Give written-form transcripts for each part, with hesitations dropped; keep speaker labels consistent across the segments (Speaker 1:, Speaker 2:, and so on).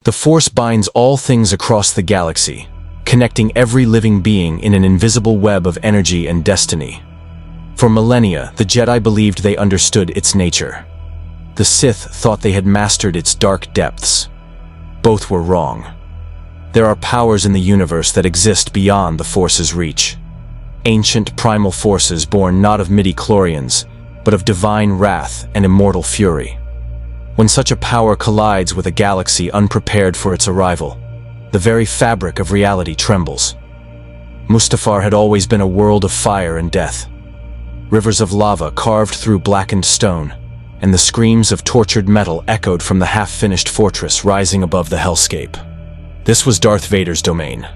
Speaker 1: The Force binds all things across the galaxy, connecting every living being in an invisible web of energy and destiny. For millennia, the Jedi believed they understood its nature. The Sith thought they had mastered its dark depths. Both were wrong. There are powers in the universe that exist beyond the Force's reach. Ancient primal forces born not of midi-chlorians, but of divine wrath and immortal fury. When such a power collides with a galaxy unprepared for its arrival, the very fabric of reality trembles. Mustafar had always been a world of fire and death. Rivers of lava carved through blackened stone, and the screams of tortured metal echoed from the half-finished fortress rising above the hellscape. This was Darth Vader's domain,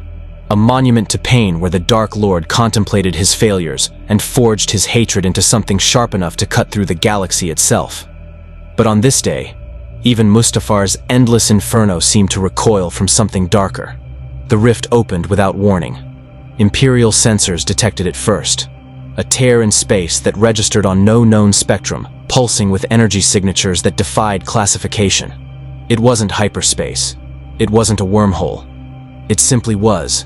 Speaker 1: a monument to pain where the Dark Lord contemplated his failures and forged his hatred into something sharp enough to cut through the galaxy itself. But on this day, even Mustafar's endless inferno seemed to recoil from something darker. The rift opened without warning. Imperial sensors detected it first, a tear in space that registered on no known spectrum, pulsing with energy signatures that defied classification. It wasn't hyperspace. It wasn't a wormhole. It simply was,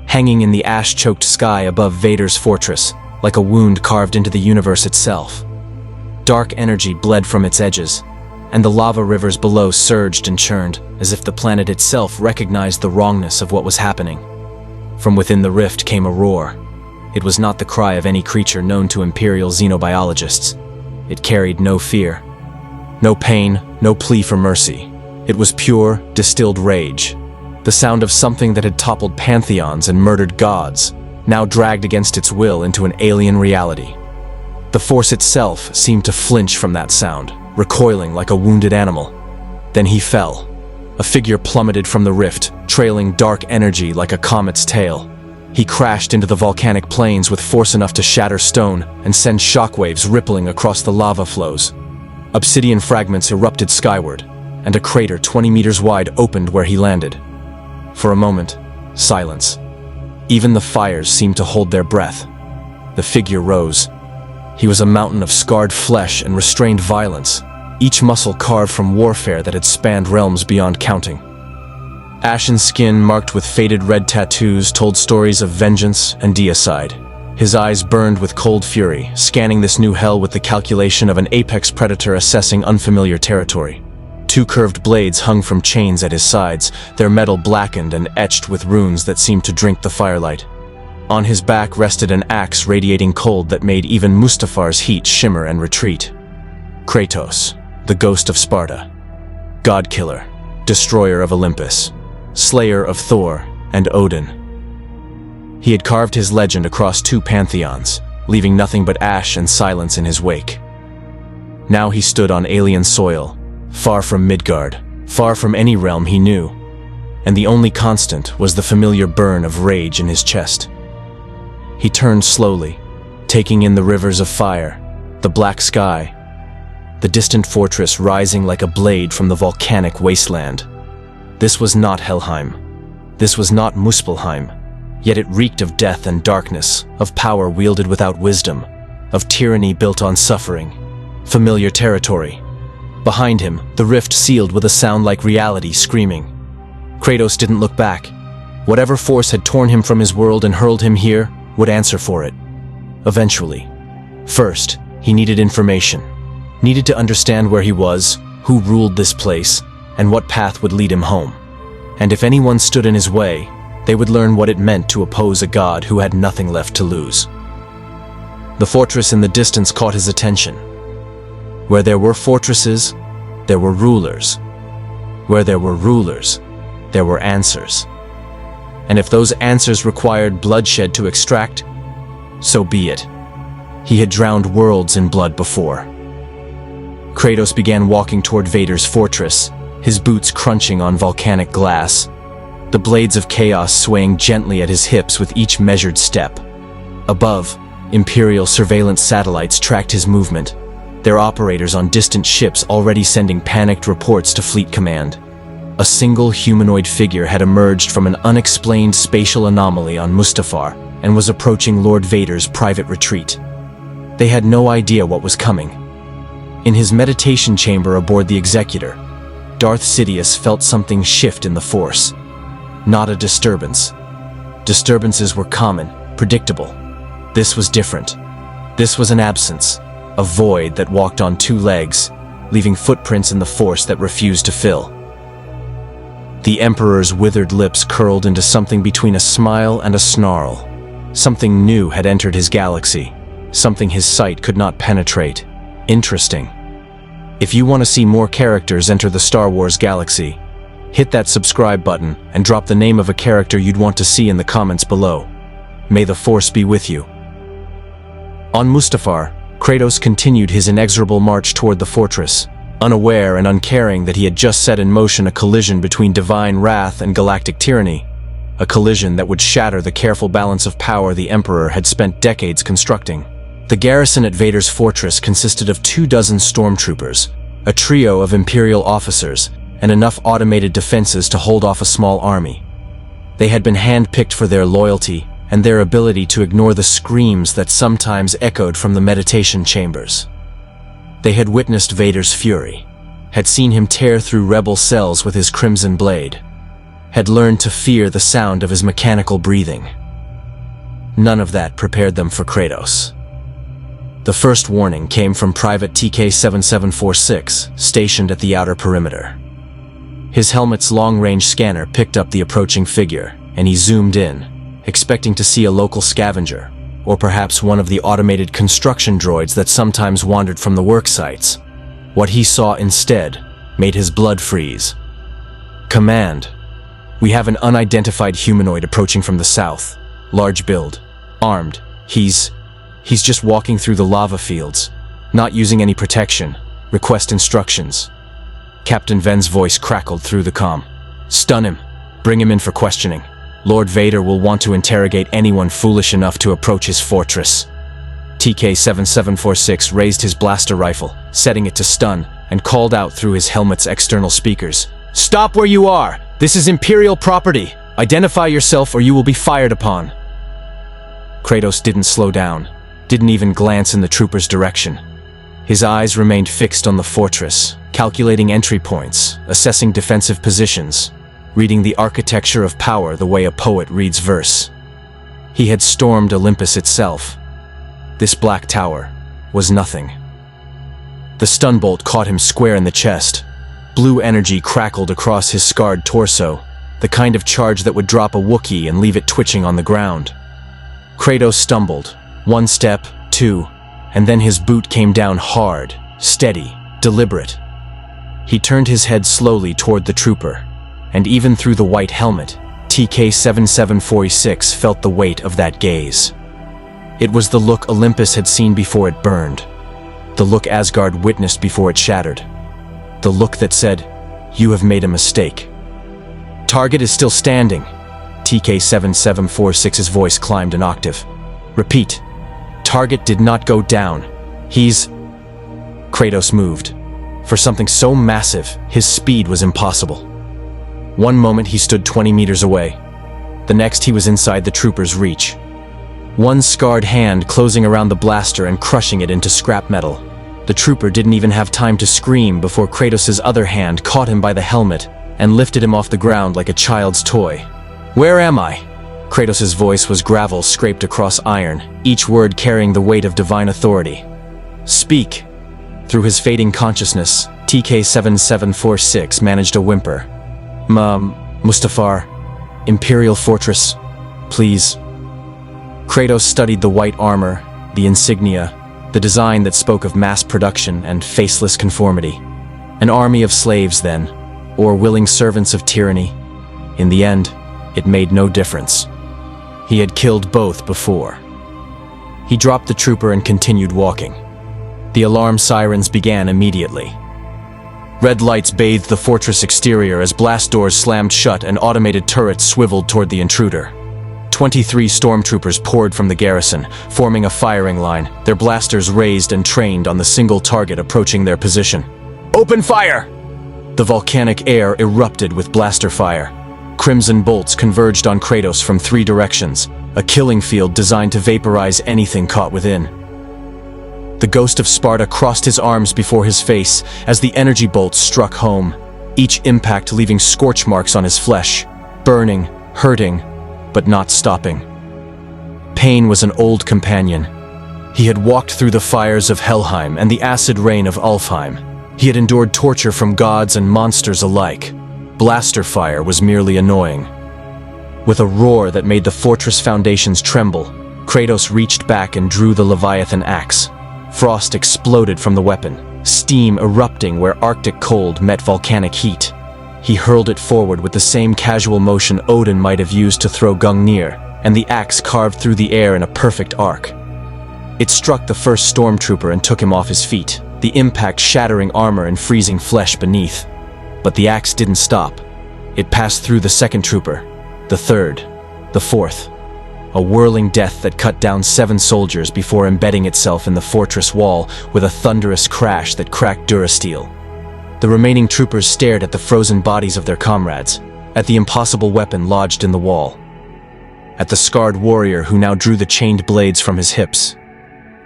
Speaker 1: hanging in the ash-choked sky above Vader's fortress, like a wound carved into the universe itself. Dark energy bled from its edges, and the lava rivers below surged and churned, as if the planet itself recognized the wrongness of what was happening. From within the rift came a roar. It was not the cry of any creature known to Imperial xenobiologists. It carried no fear, no pain, no plea for mercy. It was pure, distilled rage, the sound of something that had toppled pantheons and murdered gods, now dragged against its will into an alien reality. The Force itself seemed to flinch from that sound, recoiling like a wounded animal. Then he fell. A figure plummeted from the rift, trailing dark energy like a comet's tail. He crashed into the volcanic plains with force enough to shatter stone and send shockwaves rippling across the lava flows. Obsidian fragments erupted skyward, and a crater 20 meters wide opened where he landed. For a moment, silence. Even the fires seemed to hold their breath. The figure rose. He was a mountain of scarred flesh and restrained violence, each muscle carved from warfare that had spanned realms beyond counting. Ashen skin marked with faded red tattoos told stories of vengeance and deicide. His eyes burned with cold fury, scanning this new hell with the calculation of an apex predator assessing unfamiliar territory. Two curved blades hung from chains at his sides, their metal blackened and etched with runes that seemed to drink the firelight. On his back rested an axe radiating cold that made even Mustafar's heat shimmer and retreat. Kratos, the Ghost of Sparta. God-killer, destroyer of Olympus, slayer of Thor and Odin. He had carved his legend across two pantheons, leaving nothing but ash and silence in his wake. Now he stood on alien soil, far from Midgard, far from any realm he knew, and the only constant was the familiar burn of rage in his chest. He turned slowly, taking in the rivers of fire, the black sky, the distant fortress rising like a blade from the volcanic wasteland. This was not Helheim. This was not Muspelheim, yet it reeked of death and darkness, of power wielded without wisdom, of tyranny built on suffering. Familiar territory. Behind him, the rift sealed with a sound like reality screaming. Kratos didn't look back. Whatever force had torn him from his world and hurled him here would answer for it. Eventually. First, he needed information. Needed to understand where he was, who ruled this place, and what path would lead him home. And if anyone stood in his way, they would learn what it meant to oppose a god who had nothing left to lose. The fortress in the distance caught his attention. Where there were fortresses, there were rulers. Where there were rulers, there were answers. And if those answers required bloodshed to extract, so be it. He had drowned worlds in blood before. Kratos began walking toward Vader's fortress, his boots crunching on volcanic glass, the blades of chaos swaying gently at his hips with each measured step. Above, Imperial surveillance satellites tracked his movement, their operators on distant ships already sending panicked reports to Fleet Command. A single humanoid figure had emerged from an unexplained spatial anomaly on Mustafar and was approaching Lord Vader's private retreat. They had no idea what was coming. In his meditation chamber aboard the Executor, Darth Sidious felt something shift in the Force. Not a disturbance. Disturbances were common, predictable. This was different. This was an absence, a void that walked on two legs, leaving footprints in the Force that refused to fill. The Emperor's withered lips curled into something between a smile and a snarl. Something new had entered his galaxy, something his sight could not penetrate. Interesting. If you want to see more characters enter the Star Wars galaxy, hit that subscribe button and drop the name of a character you'd want to see in the comments below. May the Force be with you. On Mustafar, Kratos continued his inexorable march toward the fortress, unaware and uncaring that he had just set in motion a collision between divine wrath and galactic tyranny, a collision that would shatter the careful balance of power the Emperor had spent decades constructing. The garrison at Vader's fortress consisted of 24 stormtroopers, a trio of Imperial officers, and enough automated defenses to hold off a small army. They had been handpicked for their loyalty and their ability to ignore the screams that sometimes echoed from the meditation chambers. They had witnessed Vader's fury, had seen him tear through rebel cells with his crimson blade, had learned to fear the sound of his mechanical breathing. None of that prepared them for Kratos. The first warning came from Private TK-7746, stationed at the outer perimeter. His helmet's long-range scanner picked up the approaching figure, and he zoomed in, expecting to see a local scavenger, or perhaps one of the automated construction droids that sometimes wandered from the work sites. What he saw instead made his blood freeze. Command. We have an unidentified humanoid approaching from the south. Large build. Armed. He's just walking through the lava fields, not using any protection. Request instructions. Captain Ven's voice crackled through the comm. Stun him. Bring him in for questioning. Lord Vader will want to interrogate anyone foolish enough to approach his fortress. TK-7746 raised his blaster rifle, setting it to stun, and called out through his helmet's external speakers. Stop where you are! This is Imperial property! Identify yourself or you will be fired upon. Kratos didn't slow down, didn't even glance in the trooper's direction. His eyes remained fixed on the fortress, calculating entry points, assessing defensive positions, reading the architecture of power the way a poet reads verse. He had stormed Olympus itself. This black tower was nothing. The stun bolt caught him square in the chest. Blue energy crackled across his scarred torso, the kind of charge that would drop a Wookiee and leave it twitching on the ground. Kratos stumbled, one step, two, and then his boot came down hard, steady, deliberate. He turned his head slowly toward the trooper, and even through the white helmet, TK-7746 felt the weight of that gaze. It was the look Olympus had seen before it burned, the look Asgard witnessed before it shattered, the look that said, "You have made a mistake." Target is still standing. TK-7746's voice climbed an octave. Repeat. Target did not go down. Kratos moved. For something so massive, his speed was impossible. One moment he stood 20 meters away. The next he was inside the trooper's reach. One scarred hand closing around the blaster and crushing it into scrap metal. The trooper didn't even have time to scream before Kratos' other hand caught him by the helmet and lifted him off the ground like a child's toy. Where am I? Kratos' voice was gravel scraped across iron, each word carrying the weight of divine authority. Speak. Through his fading consciousness, TK-7746 managed a whimper. Mustafar, Imperial Fortress, please. Kratos studied the white armor, the insignia, the design that spoke of mass production and faceless conformity. An army of slaves then, or willing servants of tyranny. In the end, it made no difference. He had killed both before. He dropped the trooper and continued walking. The alarm sirens began immediately. Red lights bathed the fortress exterior as blast doors slammed shut and automated turrets swiveled toward the intruder. 23 stormtroopers poured from the garrison, forming a firing line, their blasters raised and trained on the single target approaching their position. Open fire! The volcanic air erupted with blaster fire. Crimson bolts converged on Kratos from 3 directions, a killing field designed to vaporize anything caught within. The Ghost of Sparta crossed his arms before his face as the energy bolts struck home. each impact leaving scorch marks on his flesh, burning, hurting, but not stopping. Pain was an old companion. He had walked through the fires of Helheim and the acid rain of Alfheim. He had endured torture from gods and monsters alike. Blaster fire was merely annoying. With a roar that made the fortress foundations tremble, Kratos reached back and drew the Leviathan axe. Frost exploded from the weapon, steam erupting where Arctic cold met volcanic heat. He hurled it forward with the same casual motion Odin might have used to throw Gungnir, and the axe carved through the air in a perfect arc. It struck the first stormtrooper and took him off his feet, the impact shattering armor and freezing flesh beneath. But the axe didn't stop. It passed through the second trooper, the third, the fourth. A whirling death that cut down 7 soldiers before embedding itself in the fortress wall with a thunderous crash that cracked durasteel. The remaining troopers stared at the frozen bodies of their comrades, at the impossible weapon lodged in the wall, at the scarred warrior who now drew the chained blades from his hips.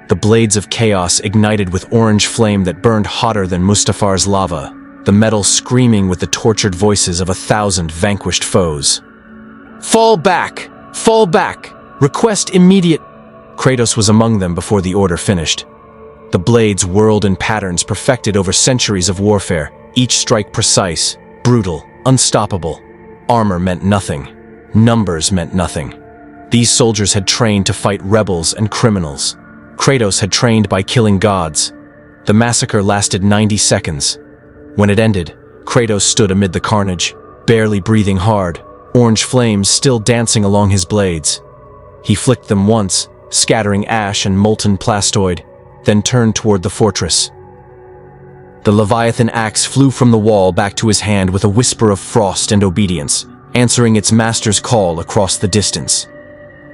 Speaker 1: The blades of chaos ignited with orange flame that burned hotter than Mustafar's lava, the metal screaming with the tortured voices of 1,000 vanquished foes. "Fall back! Fall back! Request immediate—" Kratos was among them before the order finished. The blades whirled in patterns perfected over centuries of warfare, each strike precise, brutal, unstoppable. Armor meant nothing. Numbers meant nothing. These soldiers had trained to fight rebels and criminals. Kratos had trained by killing gods. The massacre lasted 90 seconds. When it ended, Kratos stood amid the carnage, barely breathing hard, orange flames still dancing along his blades. He flicked them once, scattering ash and molten plastoid, then turned toward the fortress. The Leviathan axe flew from the wall back to his hand with a whisper of frost and obedience, answering its master's call across the distance.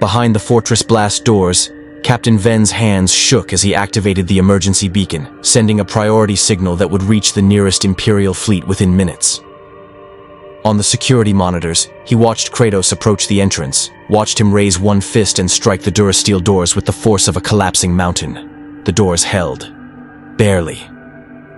Speaker 1: Behind the fortress blast doors, Captain Ven's hands shook as he activated the emergency beacon, sending a priority signal that would reach the nearest Imperial fleet within minutes. On the security monitors, he watched Kratos approach the entrance, watched him raise one fist and strike the durasteel doors with the force of a collapsing mountain. The doors held. Barely.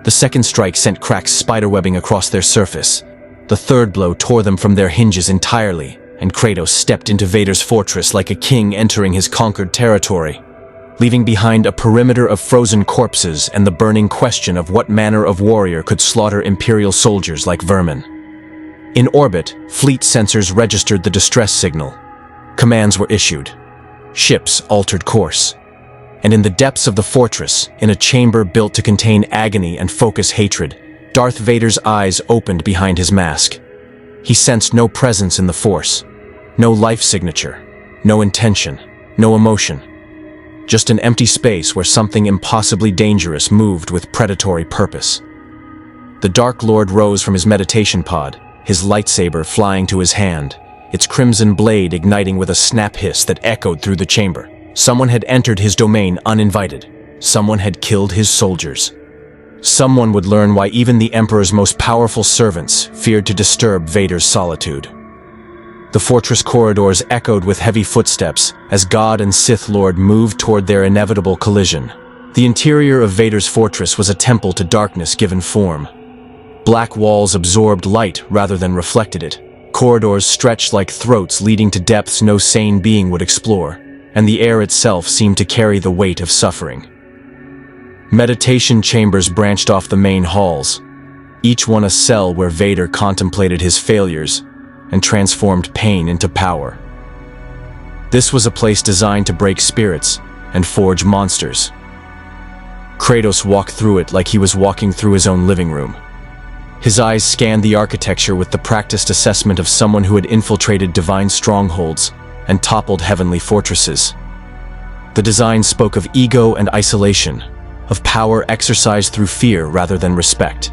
Speaker 1: The second strike sent cracks spiderwebbing across their surface. The third blow tore them from their hinges entirely, and Kratos stepped into Vader's fortress like a king entering his conquered territory, leaving behind a perimeter of frozen corpses and the burning question of what manner of warrior could slaughter Imperial soldiers like vermin. In orbit, fleet sensors registered the distress signal. Commands were issued. Ships altered course. And in the depths of the fortress, in a chamber built to contain agony and focus hatred, Darth Vader's eyes opened behind his mask. He sensed no presence in the Force, no life signature, no intention, no emotion. Just an empty space where something impossibly dangerous moved with predatory purpose. The Dark Lord rose from his meditation pod, his lightsaber flying to his hand, its crimson blade igniting with a snap hiss that echoed through the chamber. Someone had entered his domain uninvited. Someone had killed his soldiers. Someone would learn why even the Emperor's most powerful servants feared to disturb Vader's solitude. The fortress corridors echoed with heavy footsteps as God and Sith Lord moved toward their inevitable collision. The interior of Vader's fortress was a temple to darkness given form. Black walls absorbed light rather than reflected it. Corridors stretched like throats leading to depths no sane being would explore, and the air itself seemed to carry the weight of suffering. Meditation chambers branched off the main halls, each one a cell where Vader contemplated his failures and transformed pain into power. This was a place designed to break spirits and forge monsters. Kratos walked through it like he was walking through his own living room. His eyes scanned the architecture with the practiced assessment of someone who had infiltrated divine strongholds and toppled heavenly fortresses. The design spoke of ego and isolation, of power exercised through fear rather than respect.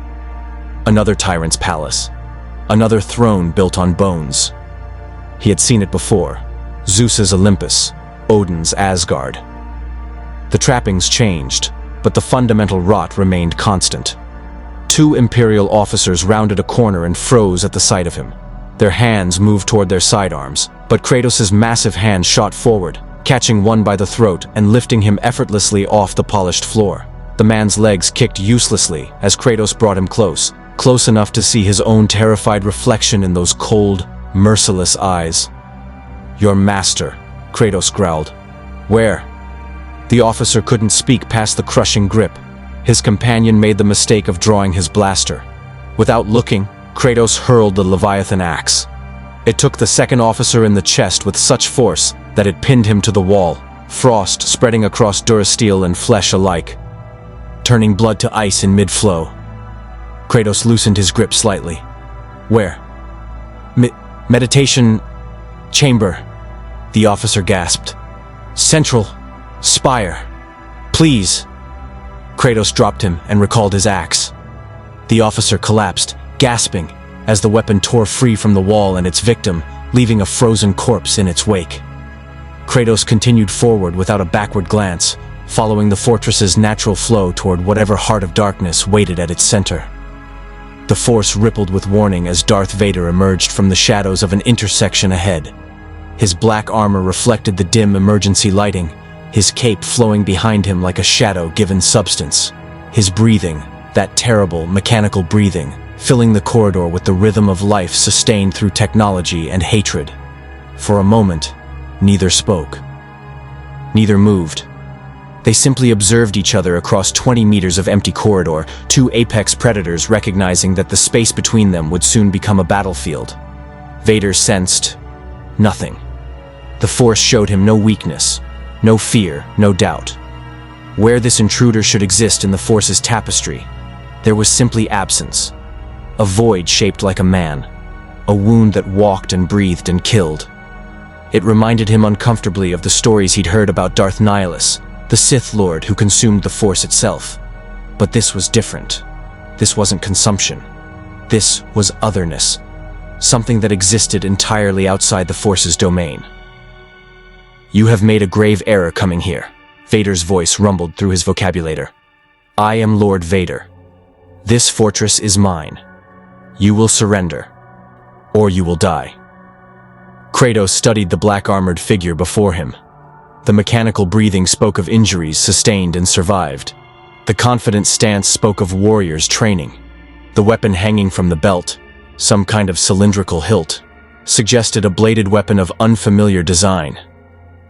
Speaker 1: Another tyrant's palace, another throne built on bones. He had seen it before: Zeus's Olympus, Odin's Asgard. The trappings changed, but the fundamental rot remained constant. 2 Imperial officers rounded a corner and froze at the sight of him. Their hands moved toward their sidearms, but Kratos' massive hand shot forward, catching one by the throat and lifting him effortlessly off the polished floor. The man's legs kicked uselessly as Kratos brought him close, close enough to see his own terrified reflection in those cold, merciless eyes. "Your master," Kratos growled. "Where?" The officer couldn't speak past the crushing grip. His companion made the mistake of drawing his blaster. Without looking, Kratos hurled the Leviathan axe. It took the second officer in the chest with such force that it pinned him to the wall, frost spreading across durasteel and flesh alike, turning blood to ice in mid-flow. Kratos loosened his grip slightly. "Where?" Meditation chamber," the officer gasped. "Central spire. Please." Kratos dropped him and recalled his axe. The officer collapsed, gasping, as the weapon tore free from the wall and its victim, leaving a frozen corpse in its wake. Kratos continued forward without a backward glance, following the fortress's natural flow toward whatever heart of darkness waited at its center. The force rippled with warning as Darth Vader emerged from the shadows of an intersection ahead. His black armor reflected the dim emergency lighting, his cape flowing behind him like a shadow given substance. His breathing, that terrible, mechanical breathing, filling the corridor with the rhythm of life sustained through technology and hatred. For a moment, neither spoke. Neither moved. They simply observed each other across 20 meters of empty corridor, two apex predators recognizing that the space between them would soon become a battlefield. Vader sensed nothing. The Force showed him no weakness, no fear, no doubt. Where this intruder should exist in the Force's tapestry, there was simply absence. A void shaped like a man, a wound that walked and breathed and killed. It reminded him uncomfortably of the stories he'd heard about Darth Nihilus, the Sith Lord who consumed the Force itself. But this was different. This wasn't consumption. This was otherness, something that existed entirely outside the Force's domain. "You have made a grave error coming here," Vader's voice rumbled through his vocabulator. "I am Lord Vader. This fortress is mine. You will surrender, or you will die." Kratos studied the black-armored figure before him. The mechanical breathing spoke of injuries sustained and survived. The confident stance spoke of warriors' training. The weapon hanging from the belt, some kind of cylindrical hilt, suggested a bladed weapon of unfamiliar design.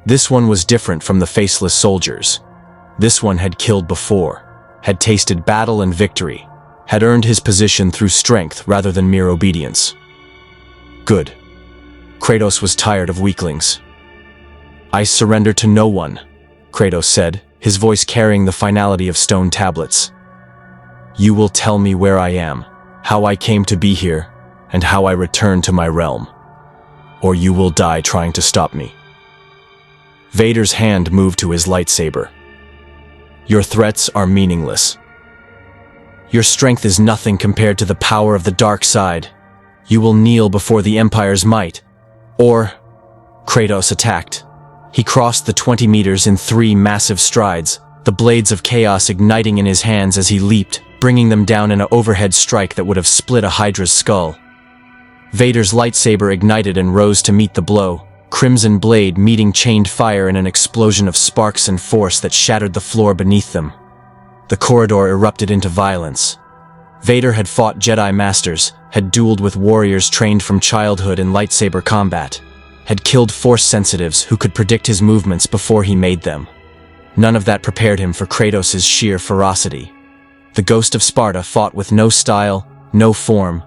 Speaker 1: This one was different from the faceless soldiers. This one had killed before, had tasted battle and victory, had earned his position through strength rather than mere obedience. Good. Kratos was tired of weaklings. "I surrender to no one," Kratos said, his voice carrying the finality of stone tablets. "You will tell me where I am, how I came to be here, and how I return to my realm. Or you will die trying to stop me." Vader's hand moved to his lightsaber. "Your threats are meaningless. Your strength is nothing compared to the power of the dark side. You will kneel before the Empire's might. Or..." Kratos attacked. He crossed the 20 meters in 3 massive strides, the blades of chaos igniting in his hands as he leaped, bringing them down in an overhead strike that would have split a Hydra's skull. Vader's lightsaber ignited and rose to meet the blow, crimson blade meeting chained fire in an explosion of sparks and force that shattered the floor beneath them. The corridor erupted into violence. Vader had fought Jedi Masters, had dueled with warriors trained from childhood in lightsaber combat, had killed Force sensitives who could predict his movements before he made them. None of that prepared him for Kratos' sheer ferocity. The Ghost of Sparta fought with no style, no form,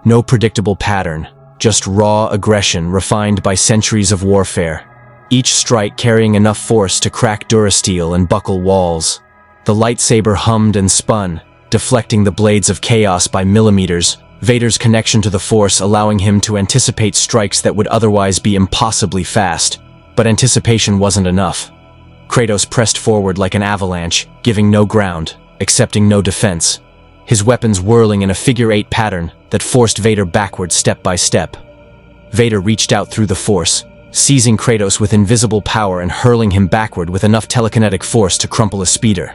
Speaker 1: no predictable pattern, just raw aggression refined by centuries of warfare, each strike carrying enough force to crack durasteel and buckle walls. The lightsaber hummed and spun, deflecting the blades of chaos by millimeters, Vader's connection to the Force allowing him to anticipate strikes that would otherwise be impossibly fast. But anticipation wasn't enough. Kratos pressed forward like an avalanche, giving no ground, accepting no defense, his weapons whirling in a figure-8 pattern that forced Vader backward step by step. Vader reached out through the Force, seizing Kratos with invisible power and hurling him backward with enough telekinetic force to crumple a speeder.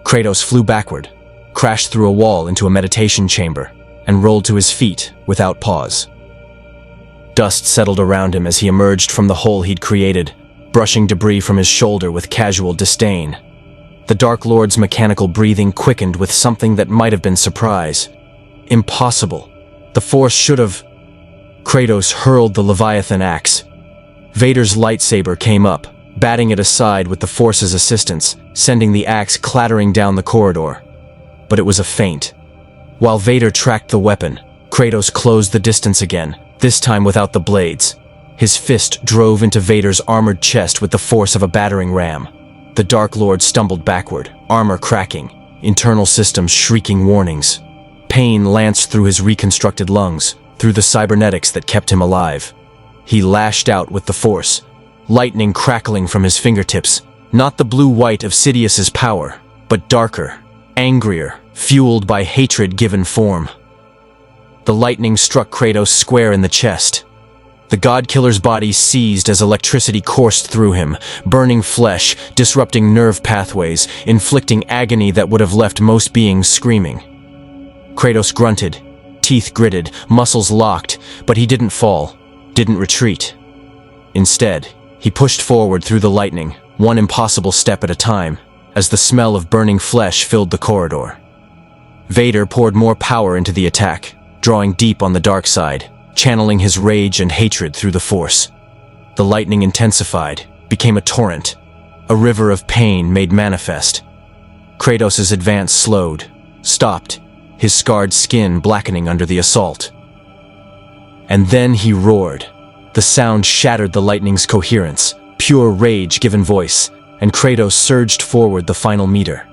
Speaker 1: Kratos flew backward, crashed through a wall into a meditation chamber, and rolled to his feet without pause. Dust settled around him as he emerged from the hole he'd created, brushing debris from his shoulder with casual disdain. The Dark Lord's mechanical breathing quickened with something that might have been surprise. Impossible. The Force should have... Kratos hurled the Leviathan axe. Vader's lightsaber came up, batting it aside with the Force's assistance, sending the axe clattering down the corridor. But it was a feint. While Vader tracked the weapon, Kratos closed the distance again, this time without the blades. His fist drove into Vader's armored chest with the force of a battering ram. The Dark Lord stumbled backward, armor cracking, internal systems shrieking warnings. Pain lanced through his reconstructed lungs, through the cybernetics that kept him alive. He lashed out with the force, lightning crackling from his fingertips, not the blue-white of Sidious's power, but darker, angrier, fueled by hatred given form. The lightning struck Kratos square in the chest. The God-killer's body seized as electricity coursed through him, burning flesh, disrupting nerve pathways, inflicting agony that would have left most beings screaming. Kratos grunted, teeth gritted, muscles locked, but he didn't fall, didn't retreat. Instead, he pushed forward through the lightning, one impossible step at a time, as the smell of burning flesh filled the corridor. Vader poured more power into the attack, drawing deep on the dark side, channeling his rage and hatred through the Force. The lightning intensified, became a torrent, a river of pain made manifest. Kratos' advance slowed, stopped, his scarred skin blackening under the assault. And then he roared. The sound shattered the lightning's coherence, pure rage given voice, and Kratos surged forward the final meter.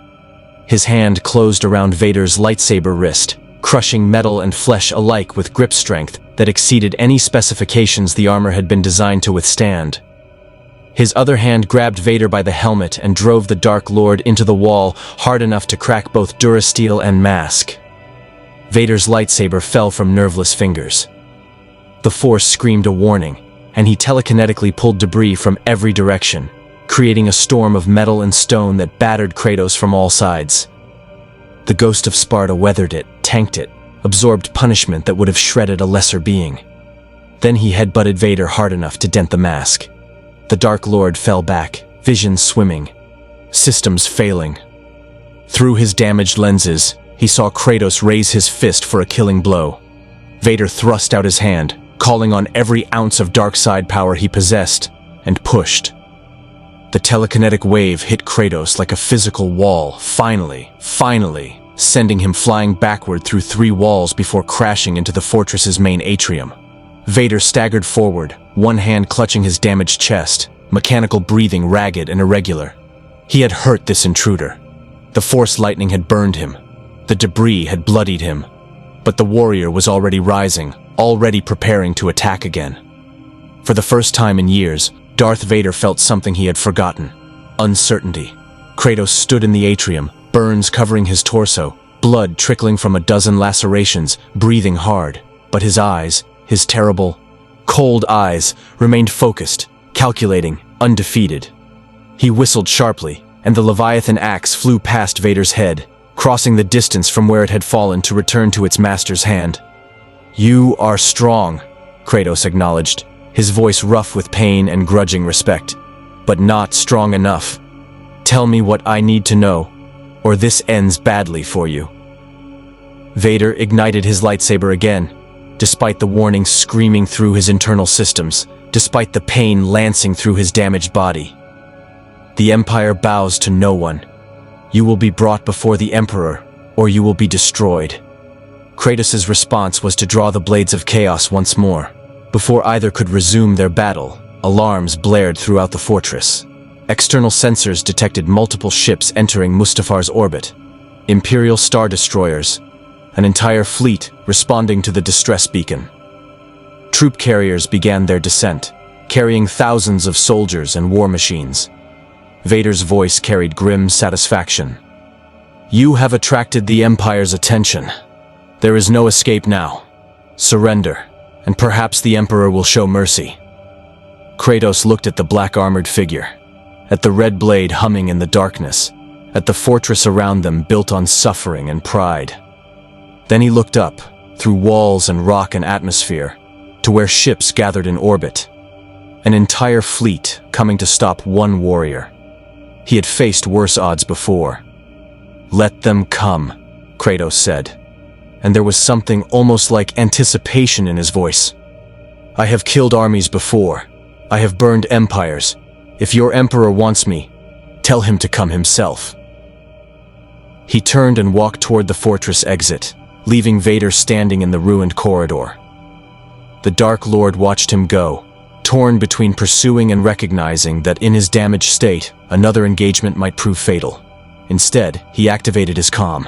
Speaker 1: His hand closed around Vader's lightsaber wrist, crushing metal and flesh alike with grip strength that exceeded any specifications the armor had been designed to withstand. His other hand grabbed Vader by the helmet and drove the Dark Lord into the wall hard enough to crack both durasteel and mask. Vader's lightsaber fell from nerveless fingers. The Force screamed a warning, and he telekinetically pulled debris from every direction, creating a storm of metal and stone that battered Kratos from all sides. The Ghost of Sparta weathered it, tanked it, absorbed punishment that would have shredded a lesser being. Then he headbutted Vader hard enough to dent the mask. The Dark Lord fell back, vision swimming, systems failing. Through his damaged lenses, he saw Kratos raise his fist for a killing blow. Vader thrust out his hand, calling on every ounce of dark side power he possessed, and pushed. The telekinetic wave hit Kratos like a physical wall, finally, sending him flying backward through 3 walls before crashing into the fortress's main atrium. Vader staggered forward, one hand clutching his damaged chest, mechanical breathing ragged and irregular. He had hurt this intruder. The Force lightning had burned him. The debris had bloodied him. But the warrior was already rising, already preparing to attack again. For the first time in years, Darth Vader felt something he had forgotten: uncertainty. Kratos stood in the atrium, burns covering his torso, blood trickling from a dozen lacerations, breathing hard. But his eyes, his terrible, cold eyes, remained focused, calculating, undefeated. He whistled sharply, and the Leviathan axe flew past Vader's head, crossing the distance from where it had fallen to return to its master's hand. "You are strong," Kratos acknowledged, his voice rough with pain and grudging respect. "But not strong enough. Tell me what I need to know, or this ends badly for you." Vader ignited his lightsaber again, despite the warning screaming through his internal systems, despite the pain lancing through his damaged body. "The Empire bows to no one. You will be brought before the Emperor, or you will be destroyed." Kratos' response was to draw the blades of chaos once more. Before either could resume their battle, alarms blared throughout the fortress. External sensors detected multiple ships entering Mustafar's orbit. Imperial Star Destroyers, an entire fleet responding to the distress beacon. Troop carriers began their descent, carrying thousands of soldiers and war machines. Vader's voice carried grim satisfaction. "You have attracted the Empire's attention. There is no escape now. Surrender, and perhaps the Emperor will show mercy." Kratos looked at the black-armored figure, at the red blade humming in the darkness, at the fortress around them built on suffering and pride. Then he looked up, through walls and rock and atmosphere, to where ships gathered in orbit. An entire fleet coming to stop one warrior. He had faced worse odds before. "Let them come," Kratos said. and there was something almost like anticipation in his voice. "I have killed armies before. I have burned empires. If your emperor wants me, tell him to come himself." He turned and walked toward the fortress exit, leaving Vader standing in the ruined corridor. The Dark Lord watched him go, torn between pursuing and recognizing that in his damaged state, another engagement might prove fatal. Instead, he activated his comm.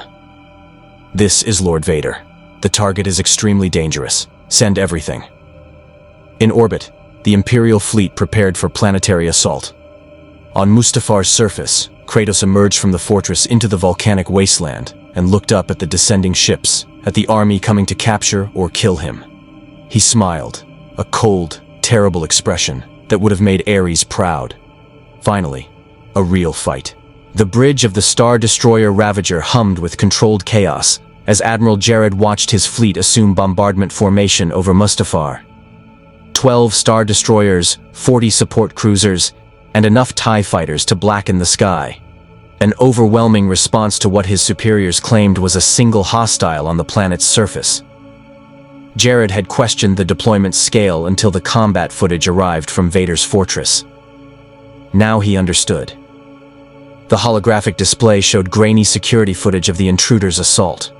Speaker 1: "This is Lord Vader. The target is extremely dangerous. Send everything." In orbit, the Imperial fleet prepared for planetary assault. On Mustafar's surface, Kratos emerged from the fortress into the volcanic wasteland and looked up at the descending ships, at the army coming to capture or kill him. He smiled, a cold, terrible expression that would have made Ares proud. Finally, a real fight. The bridge of the Star Destroyer Ravager hummed with controlled chaos as Admiral Jared watched his fleet assume bombardment formation over Mustafar. 12 Star Destroyers, 40 support cruisers, and enough TIE fighters to blacken the sky. An overwhelming response to what his superiors claimed was a single hostile on the planet's surface. Jared had questioned the deployment scale until the combat footage arrived from Vader's fortress. Now he understood. The holographic display showed grainy security footage of the intruders' assault.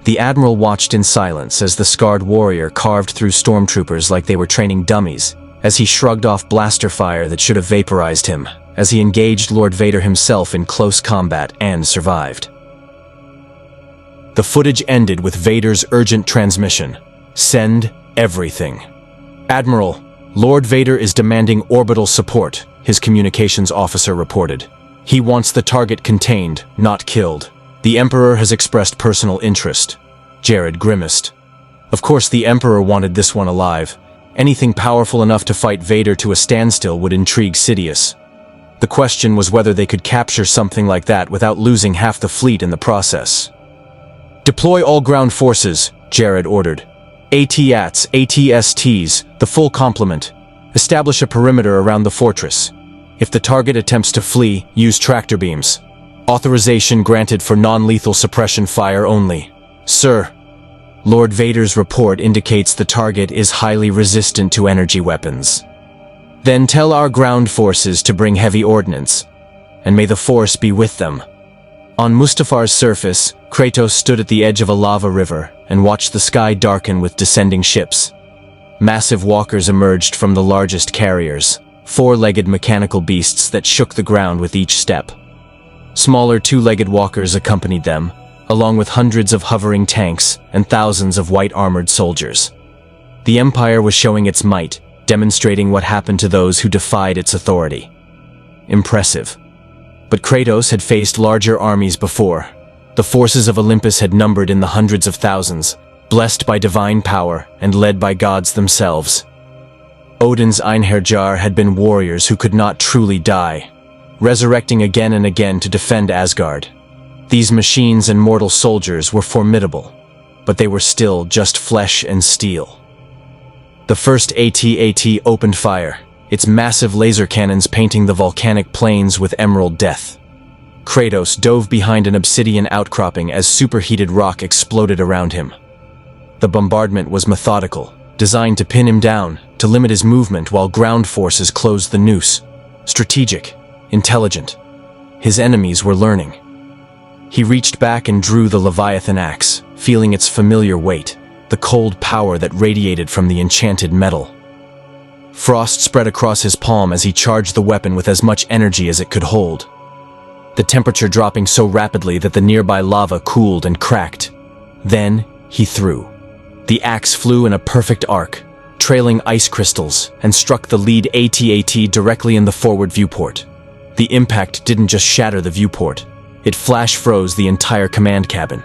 Speaker 1: The Admiral watched in silence as the scarred warrior carved through stormtroopers like they were training dummies, as he shrugged off blaster fire that should have vaporized him, as he engaged Lord Vader himself in close combat and survived. The footage ended with Vader's urgent transmission. "Send everything." "Admiral, Lord Vader is demanding orbital support," his communications officer reported. "He wants the target contained, not killed. The Emperor has expressed personal interest." Jared grimaced. Of course the Emperor wanted this one alive. Anything powerful enough to fight Vader to a standstill would intrigue Sidious. The question was whether they could capture something like that without losing half the fleet in the process. "Deploy all ground forces," Jared ordered. AT-ATs, AT-STs, the full complement. Establish a perimeter around the fortress. If the target attempts to flee, use tractor beams. Authorization granted for non-lethal suppression fire only. Sir, Lord Vader's report indicates the target is highly resistant to energy weapons. Then tell our ground forces to bring heavy ordnance, and may the Force be with them. On Mustafar's surface, Kratos stood at the edge of a lava river and watched the sky darken with descending ships. Massive walkers emerged from the largest carriers, four-legged mechanical beasts that shook the ground with each step. Smaller two-legged walkers accompanied them, along with hundreds of hovering tanks and thousands of white-armored soldiers. The Empire was showing its might, demonstrating what happened to those who defied its authority. Impressive. But Kratos had faced larger armies before. The forces of Olympus had numbered in the hundreds of thousands, blessed by divine power and led by gods themselves. Odin's Einherjar had been warriors who could not truly die, resurrecting again and again to defend Asgard. These machines and mortal soldiers were formidable, but they were still just flesh and steel. The first AT-AT opened fire, its massive laser cannons painting the volcanic plains with emerald death. Kratos dove behind an obsidian outcropping as superheated rock exploded around him. The bombardment was methodical, designed to pin him down, to limit his movement while ground forces closed the noose. Strategic, intelligent. His enemies were learning. He reached back and drew the Leviathan axe, feeling its familiar weight, the cold power that radiated from the enchanted metal. Frost spread across his palm as he charged the weapon with as much energy as it could hold. The temperature dropping so rapidly that the nearby lava cooled and cracked. Then, he threw. The axe flew in a perfect arc, trailing ice crystals, and struck the lead AT-AT directly in the forward viewport. The impact didn't just shatter the viewport, it flash froze the entire command cabin.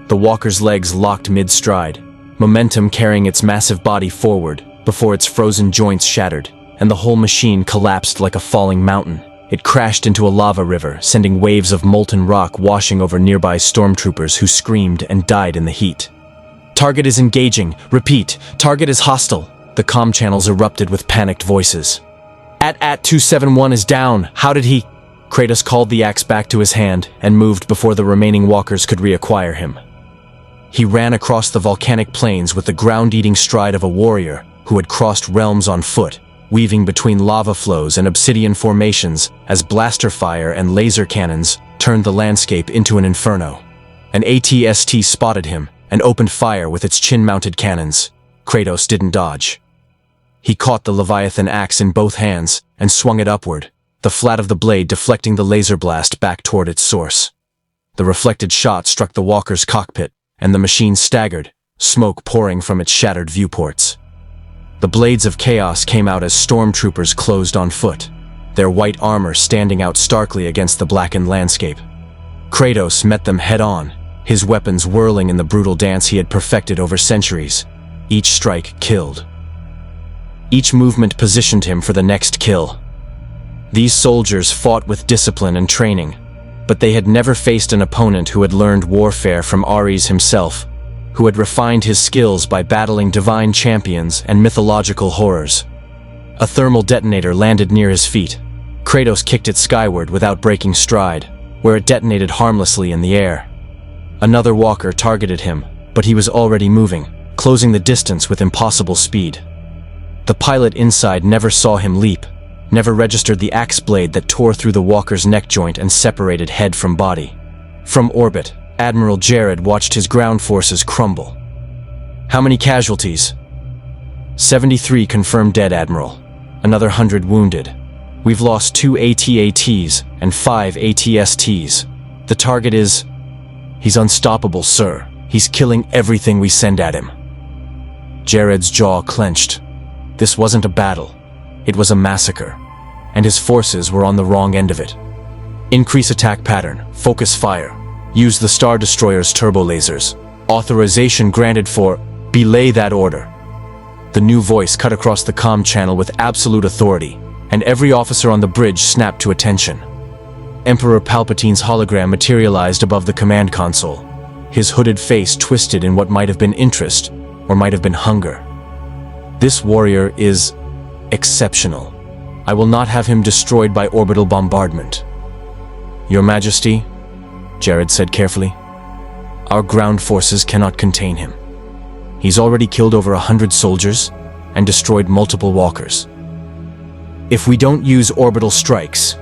Speaker 1: The walker's legs locked mid-stride, momentum carrying its massive body forward before its frozen joints shattered, and the whole machine collapsed like a falling mountain. It crashed into a lava river, sending waves of molten rock washing over nearby stormtroopers who screamed and died in the heat. Target is engaging. Repeat, target is hostile. The comm channels erupted with panicked voices. AT-271 is down. How did he? Kratos called the axe back to his hand and moved before the remaining walkers could reacquire him. He ran across the volcanic plains with the ground-eating stride of a warrior who had crossed realms on foot, weaving between lava flows and obsidian formations as blaster fire and laser cannons turned the landscape into an inferno. An AT-ST spotted him and opened fire with its chin-mounted cannons. Kratos didn't dodge. He caught the Leviathan axe in both hands and swung it upward, the flat of the blade deflecting the laser blast back toward its source. The reflected shot struck the walker's cockpit, and the machine staggered, smoke pouring from its shattered viewports. The blades of chaos came out as stormtroopers closed on foot, their white armor standing out starkly against the blackened landscape. Kratos met them head-on, his weapons whirling in the brutal dance he had perfected over centuries. Each strike killed. Each movement positioned him for the next kill. These soldiers fought with discipline and training, but they had never faced an opponent who had learned warfare from Ares himself, who had refined his skills by battling divine champions and mythological horrors. A thermal detonator landed near his feet. Kratos kicked it skyward without breaking stride, where it detonated harmlessly in the air. Another walker targeted him, but he was already moving, closing the distance with impossible speed. The pilot inside never saw him leap, never registered the axe blade that tore through the walker's neck joint and separated head from body. From orbit, Admiral Jared watched his ground forces crumble. How many casualties? 73 confirmed dead, Admiral. Another 100 wounded. We've lost 2 AT-ATs and 5 AT-STs. The target is... He's unstoppable, sir. He's killing everything we send at him. Jared's jaw clenched. This wasn't a battle. It was a massacre, and his forces were on the wrong end of it. Increase attack pattern, focus fire. Use the Star Destroyer's turbo lasers. Authorization granted for... Belay that order. The new voice cut across the comm channel with absolute authority, and every officer on the bridge snapped to attention. Emperor Palpatine's hologram materialized above the command console, his hooded face twisted in what might have been interest, or might have been hunger. This warrior is... exceptional. I will not have him destroyed by orbital bombardment. Your Majesty, Jared said carefully, our ground forces cannot contain him. He's already killed over 100 soldiers and destroyed multiple walkers. If we don't use orbital strikes,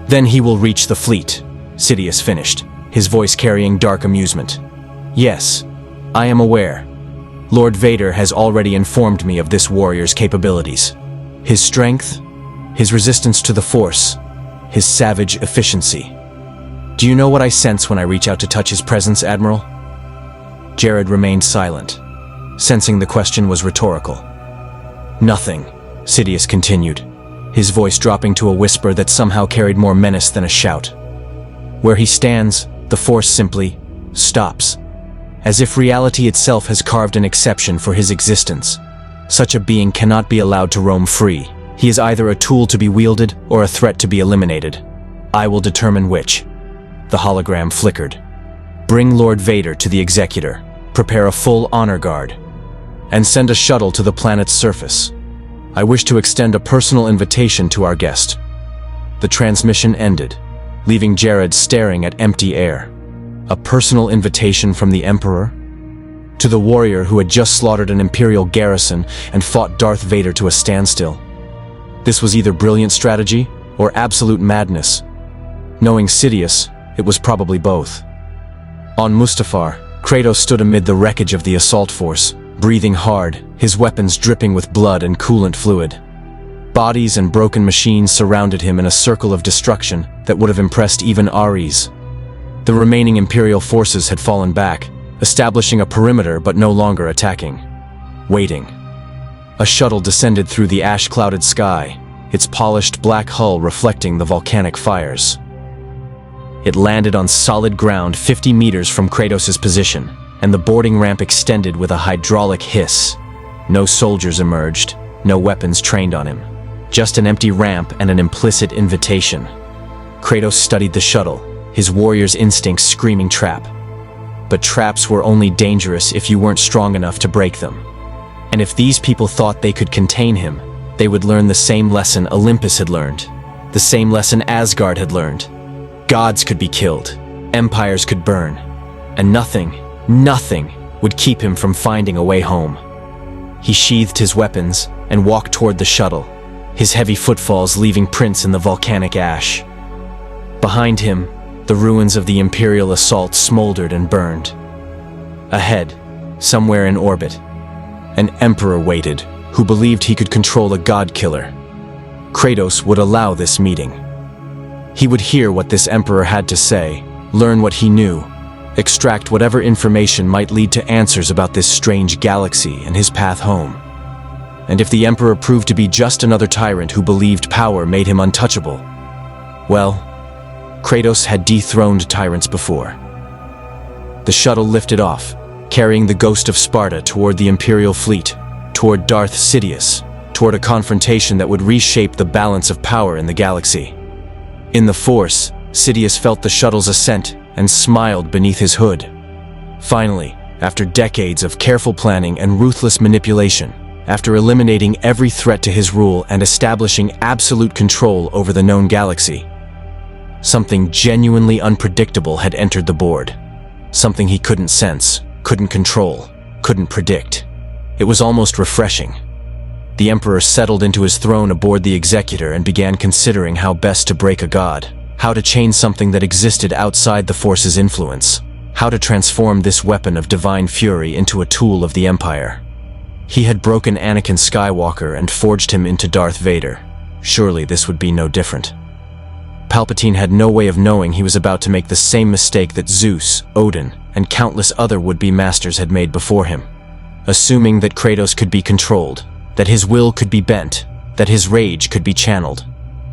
Speaker 1: then he will reach the fleet, Sidious finished, his voice carrying dark amusement. Yes, I am aware. Lord Vader has already informed me of this warrior's capabilities. His strength, his resistance to the Force, his savage efficiency. Do you know what I sense when I reach out to touch his presence, Admiral? Jared remained silent, sensing the question was rhetorical. Nothing, Sidious continued, his voice dropping to a whisper that somehow carried more menace than a shout. Where he stands, the Force simply stops, as if reality itself has carved an exception for his existence. Such a being cannot be allowed to roam free. He is either a tool to be wielded or a threat to be eliminated. I will determine which. The hologram flickered. Bring Lord Vader to the Executor, prepare a full honor guard, and send a shuttle to the planet's surface. I wish to extend a personal invitation to our guest. The transmission ended, leaving Jared staring at empty air. A personal invitation from the Emperor? To the warrior who had just slaughtered an Imperial garrison and fought Darth Vader to a standstill. This was either brilliant strategy or absolute madness. Knowing Sidious, it was probably both. On Mustafar, Kratos stood amid the wreckage of the assault force, breathing hard, his weapons dripping with blood and coolant fluid. Bodies and broken machines surrounded him in a circle of destruction that would have impressed even Ares. The remaining Imperial forces had fallen back, establishing a perimeter but no longer attacking. Waiting. A shuttle descended through the ash-clouded sky, its polished black hull reflecting the volcanic fires. It landed on solid ground 50 meters from Kratos' position, and the boarding ramp extended with a hydraulic hiss. No soldiers emerged, no weapons trained on him. Just an empty ramp and an implicit invitation. Kratos studied the shuttle, his warrior's instincts screaming trap. But traps were only dangerous if you weren't strong enough to break them. And if these people thought they could contain him, they would learn the same lesson Olympus had learned, the same lesson Asgard had learned. Gods could be killed, empires could burn, and nothing, Nothing would keep him from finding a way home. He sheathed his weapons and walked toward the shuttle, his heavy footfalls leaving prints in the volcanic ash. Behind him, the ruins of the Imperial assault smoldered and burned. Ahead, somewhere in orbit, an emperor waited who believed he could control a god-killer. Kratos would allow this meeting. He would hear what this emperor had to say, learn what he knew, extract whatever information might lead to answers about this strange galaxy and his path home. And if the emperor proved to be just another tyrant who believed power made him untouchable, well, Kratos had dethroned tyrants before. The shuttle lifted off, carrying the Ghost of Sparta toward the Imperial fleet, toward Darth Sidious, toward a confrontation that would reshape the balance of power in the galaxy. In the Force, Sidious felt the shuttle's ascent and smiled beneath his hood. Finally, after decades of careful planning and ruthless manipulation, after eliminating every threat to his rule and establishing absolute control over the known galaxy, something genuinely unpredictable had entered the board. Something he couldn't sense, couldn't control, couldn't predict. It was almost refreshing. The Emperor settled into his throne aboard the Executor and began considering how best to break a god, how to change something that existed outside the Force's influence, how to transform this weapon of divine fury into a tool of the Empire. He had broken Anakin Skywalker and forged him into Darth Vader. Surely this would be no different. Palpatine had no way of knowing he was about to make the same mistake that Zeus, Odin, and countless other would-be masters had made before him. Assuming that Kratos could be controlled, that his will could be bent, that his rage could be channeled.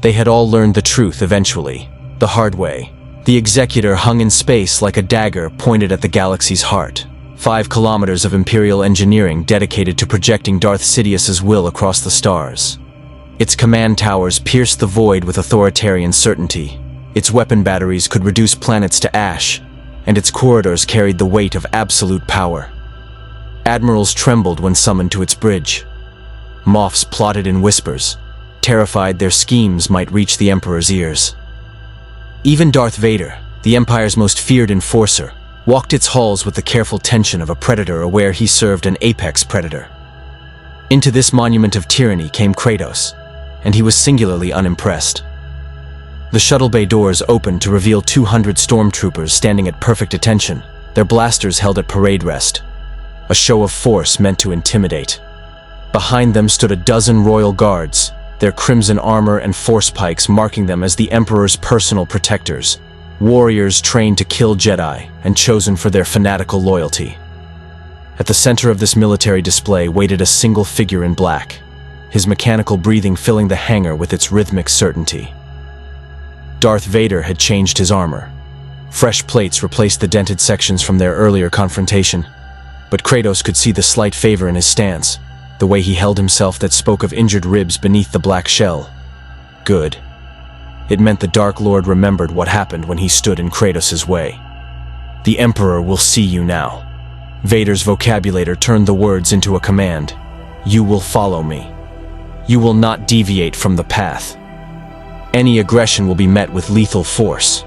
Speaker 1: They had all learned the truth eventually, the hard way. The Executor hung in space like a dagger pointed at the galaxy's heart. 5 kilometers of Imperial engineering dedicated to projecting Darth Sidious's will across the stars. Its command towers pierced the void with authoritarian certainty. Its weapon batteries could reduce planets to ash, and its corridors carried the weight of absolute power. Admirals trembled when summoned to its bridge. Moffs plotted in whispers, terrified their schemes might reach the Emperor's ears. Even Darth Vader, the Empire's most feared enforcer, walked its halls with the careful tension of a predator aware he served an apex predator. Into this monument of tyranny came Kratos, and he was singularly unimpressed. The shuttle bay doors opened to reveal 200 stormtroopers standing at perfect attention, their blasters held at parade rest, a show of force meant to intimidate. Behind them stood a dozen royal guards, their crimson armor and force pikes marking them as the Emperor's personal protectors, warriors trained to kill Jedi and chosen for their fanatical loyalty. At the center of this military display waited a single figure in black, his mechanical breathing filling the hangar with its rhythmic certainty. Darth Vader had changed his armor. Fresh plates replaced the dented sections from their earlier confrontation, but Kratos could see the slight favor in his stance, the way he held himself that spoke of injured ribs beneath the black shell. Good. It meant the Dark Lord remembered what happened when he stood in Kratos' way. The Emperor will see you now. Vader's vocabulator turned the words into a command. You will follow me. You will not deviate from the path. Any aggression will be met with lethal force.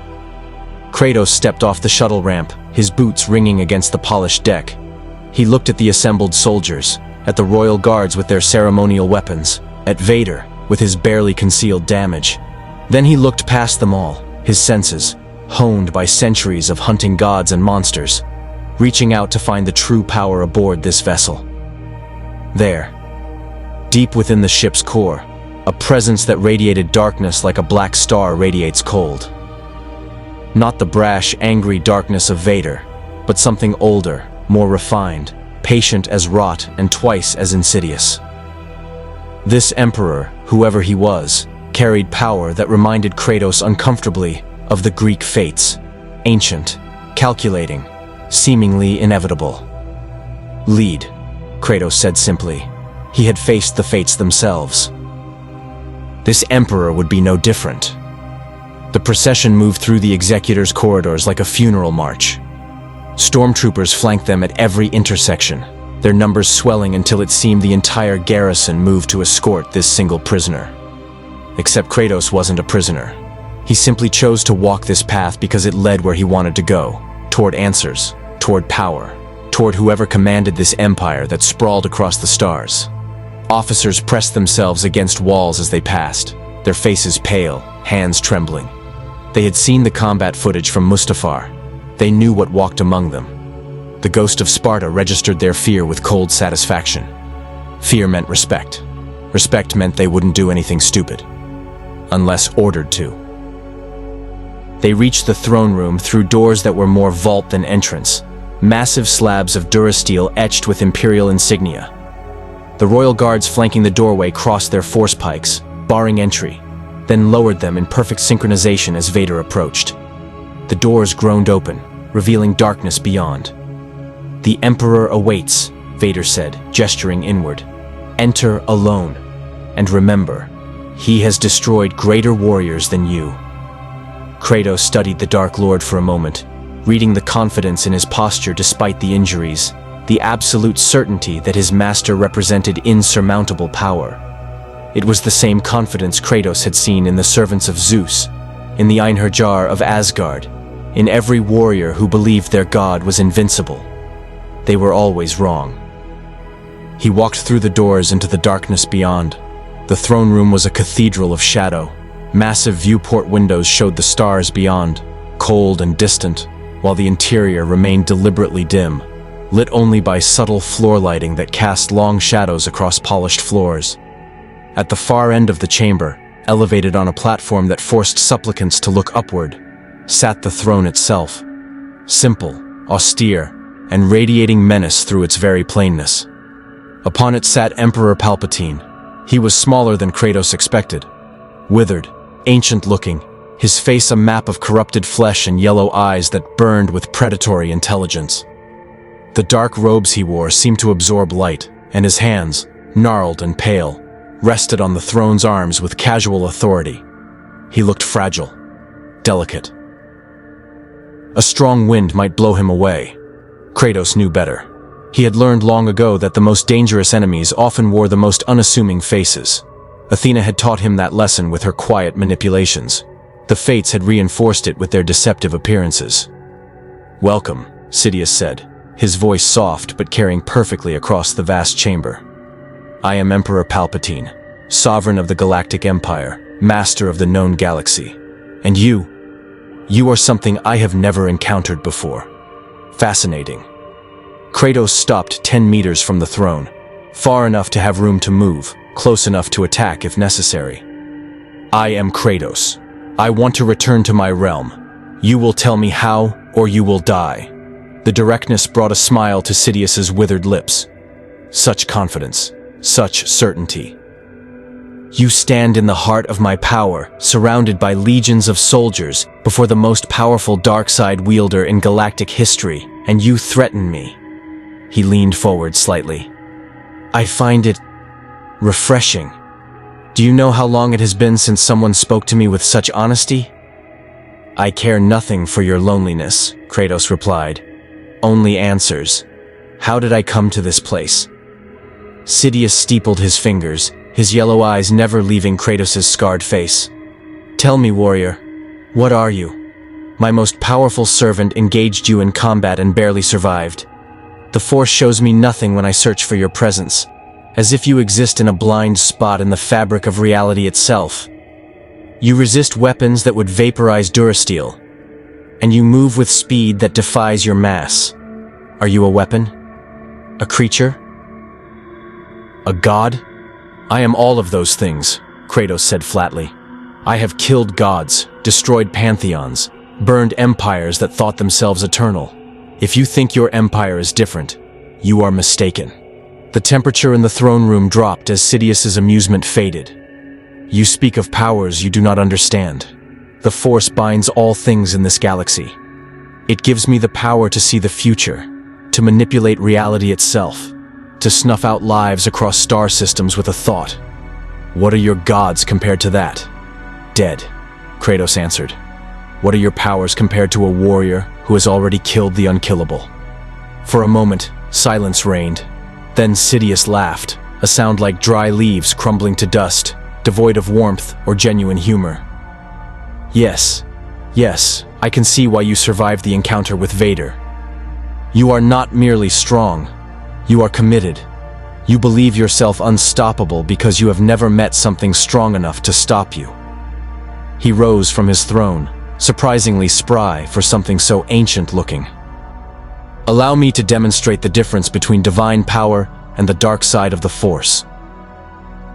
Speaker 1: Kratos stepped off the shuttle ramp, his boots ringing against the polished deck. He looked at the assembled soldiers, at the royal guards with their ceremonial weapons, at Vader with his barely concealed damage. Then he looked past them all, his senses, honed by centuries of hunting gods and monsters, reaching out to find the true power aboard this vessel. There, deep within the ship's core, a presence that radiated darkness like a black star radiates cold. Not the brash, angry darkness of Vader, but something older, more refined, patient as wrought and twice as insidious. This Emperor, whoever he was, carried power that reminded Kratos uncomfortably of the Greek fates, ancient, calculating, seemingly inevitable. Lead, Kratos said simply. He had faced the fates themselves. This Emperor would be no different. The procession moved through the Executor's corridors like a funeral march. Stormtroopers flanked them at every intersection, their numbers swelling until it seemed the entire garrison moved to escort this single prisoner. Except Kratos wasn't a prisoner. He simply chose to walk this path because it led where he wanted to go, toward answers, toward power, toward whoever commanded this empire that sprawled across the stars. Officers pressed themselves against walls as they passed, their faces pale, hands trembling. They had seen the combat footage from Mustafar. They knew what walked among them. The Ghost of Sparta registered their fear with cold satisfaction. Fear meant respect. Respect meant they wouldn't do anything stupid, unless ordered to. They reached the throne room through doors that were more vault than entrance, massive slabs of durasteel etched with imperial insignia. The royal guards flanking the doorway crossed their force pikes, barring entry, then lowered them in perfect synchronization as Vader approached. The doors groaned open, revealing darkness beyond. "The Emperor awaits," Vader said, gesturing inward. "Enter alone, and remember, he has destroyed greater warriors than you." Kratos studied the Dark Lord for a moment, reading the confidence in his posture despite the injuries, the absolute certainty that his master represented insurmountable power. It was the same confidence Kratos had seen in the servants of Zeus, in the Einherjar of Asgard, in every warrior who believed their god was invincible. They were always wrong. He walked through the doors into the darkness beyond. The throne room was a cathedral of shadow. Massive viewport windows showed the stars beyond, cold and distant, while the interior remained deliberately dim, lit only by subtle floor lighting that cast long shadows across polished floors. At the far end of the chamber, elevated on a platform that forced supplicants to look upward, sat the throne itself, simple, austere, and radiating menace through its very plainness. Upon it sat Emperor Palpatine. He was smaller than Kratos expected, withered, ancient-looking, his face a map of corrupted flesh and yellow eyes that burned with predatory intelligence. The dark robes he wore seemed to absorb light, and his hands, gnarled and pale, rested on the throne's arms with casual authority. He looked fragile, delicate. A strong wind might blow him away. Kratos knew better. He had learned long ago that the most dangerous enemies often wore the most unassuming faces. Athena had taught him that lesson with her quiet manipulations. The fates had reinforced it with their deceptive appearances. "Welcome," Sidious said, his voice soft but carrying perfectly across the vast chamber. "I am Emperor Palpatine, sovereign of the Galactic Empire, master of the known galaxy. And you are something I have never encountered before. Fascinating." Kratos stopped 10 meters from the throne, far enough to have room to move, close enough to attack if necessary. "I am Kratos. I want to return to my realm. You will tell me how, or you will die." The directness brought a smile to Sidious's withered lips. Such confidence, such certainty. "You stand in the heart of my power, surrounded by legions of soldiers, before the most powerful dark-side wielder in galactic history, and you threaten me." He leaned forward slightly. "I find it refreshing. Do you know how long it has been since someone spoke to me with such honesty?" "I care nothing for your loneliness," Kratos replied. "Only answers. How did I come to this place?" Sidious steepled his fingers, his yellow eyes never leaving Kratos' scarred face. "Tell me, warrior, what are you? My most powerful servant engaged you in combat and barely survived. The Force shows me nothing when I search for your presence, as if you exist in a blind spot in the fabric of reality itself. You resist weapons that would vaporize durasteel, and you move with speed that defies your mass. Are you a weapon? A creature? A god?" "I am all of those things," Kratos said flatly. "I have killed gods, destroyed pantheons, burned empires that thought themselves eternal. If you think your empire is different, you are mistaken." The temperature in the throne room dropped as Sidious's amusement faded. "You speak of powers you do not understand. The Force binds all things in this galaxy. It gives me the power to see the future, to manipulate reality itself, to snuff out lives across star systems with a thought. What are your gods compared to that?" "Dead," Kratos answered. "What are your powers compared to a warrior who has already killed the unkillable?" For a moment, silence reigned. Then Sidious laughed, a sound like dry leaves crumbling to dust, devoid of warmth or genuine humor. Yes, I can see why you survived the encounter with Vader. You are not merely strong. You are committed. You believe yourself unstoppable because you have never met something strong enough to stop you. He rose from his throne, surprisingly spry for something so ancient-looking. Allow me to demonstrate the difference between divine power and the dark side of the Force.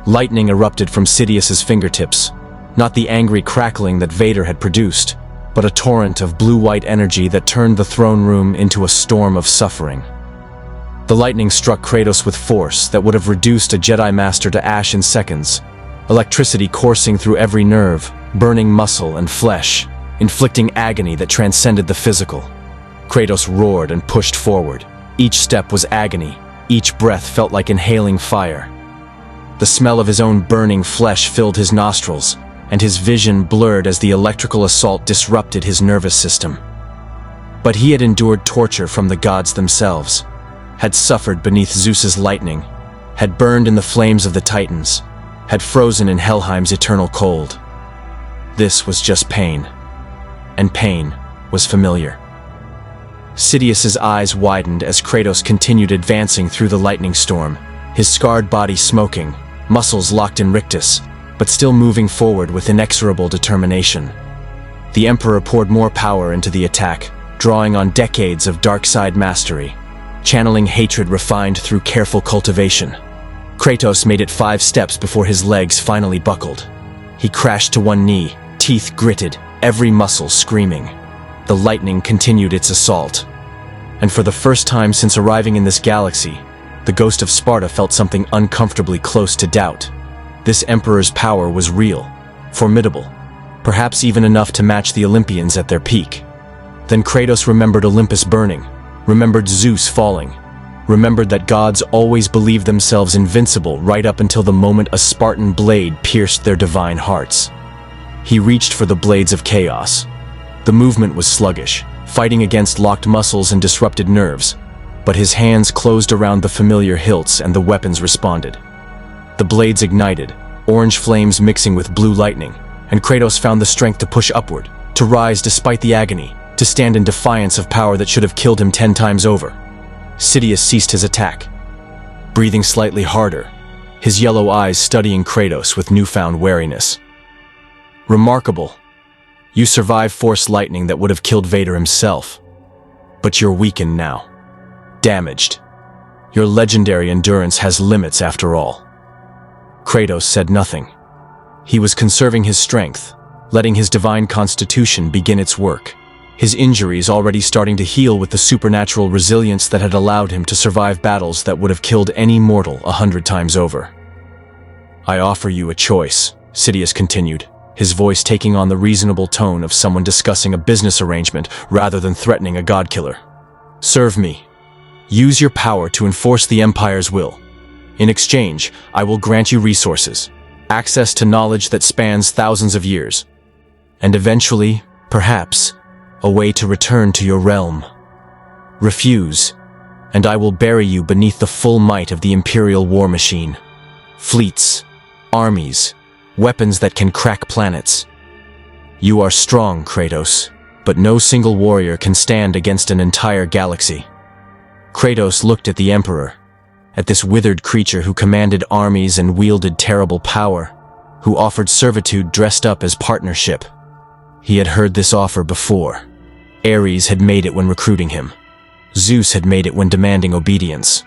Speaker 1: Lightning erupted from Sidious's fingertips, not the angry crackling that Vader had produced, but a torrent of blue-white energy that turned the throne room into a storm of suffering. The lightning struck Kratos with force that would have reduced a Jedi Master to ash in seconds, electricity coursing through every nerve, burning muscle and flesh, inflicting agony that transcended the physical. Kratos roared and pushed forward. Each step was agony. Each breath felt like inhaling fire. The smell of his own burning flesh filled his nostrils, and his vision blurred as the electrical assault disrupted his nervous system. But he had endured torture from the gods themselves, had suffered beneath Zeus's lightning, had burned in the flames of the Titans, had frozen in Helheim's eternal cold. This was just pain, and pain was familiar. Sidious's eyes widened as Kratos continued advancing through the lightning storm, his scarred body smoking, muscles locked in rictus, but still moving forward with inexorable determination. The Emperor poured more power into the attack, drawing on decades of dark side mastery, channeling hatred refined through careful cultivation. Kratos made it 5 steps before his legs finally buckled. He crashed to one knee, teeth gritted, every muscle screaming. The lightning continued its assault. And for the first time since arriving in this galaxy, the Ghost of Sparta felt something uncomfortably close to doubt. This Emperor's power was real, formidable, perhaps even enough to match the Olympians at their peak. Then Kratos remembered Olympus burning, remembered Zeus falling, remembered that gods always believed themselves invincible right up until the moment a Spartan blade pierced their divine hearts. He reached for the blades of chaos. The movement was sluggish, fighting against locked muscles and disrupted nerves, but his hands closed around the familiar hilts and the weapons responded. The blades ignited, orange flames mixing with blue lightning, and Kratos found the strength to push upward, to rise despite the agony, to stand in defiance of power that should have killed him 10 times over. Sidious ceased his attack, breathing slightly harder, his yellow eyes studying Kratos with newfound wariness. Remarkable. You survived Force lightning that would have killed Vader himself. But you're weakened now. Damaged. Your legendary endurance has limits after all. Kratos said nothing. He was conserving his strength, letting his divine constitution begin its work. His injuries already starting to heal with the supernatural resilience that had allowed him to survive battles that would have killed any mortal 100 times over. I offer you a choice, Sidious continued, his voice taking on the reasonable tone of someone discussing a business arrangement rather than threatening a god-killer. Serve me. Use your power to enforce the Empire's will. In exchange, I will grant you resources, access to knowledge that spans thousands of years, and eventually, perhaps, a way to return to your realm. Refuse, and I will bury you beneath the full might of the Imperial war machine. Fleets, armies, weapons that can crack planets. You are strong, Kratos, but no single warrior can stand against an entire galaxy. Kratos looked at the Emperor, at this withered creature who commanded armies and wielded terrible power, who offered servitude dressed up as partnership. He had heard this offer before. Ares had made it when recruiting him. Zeus had made it when demanding obedience.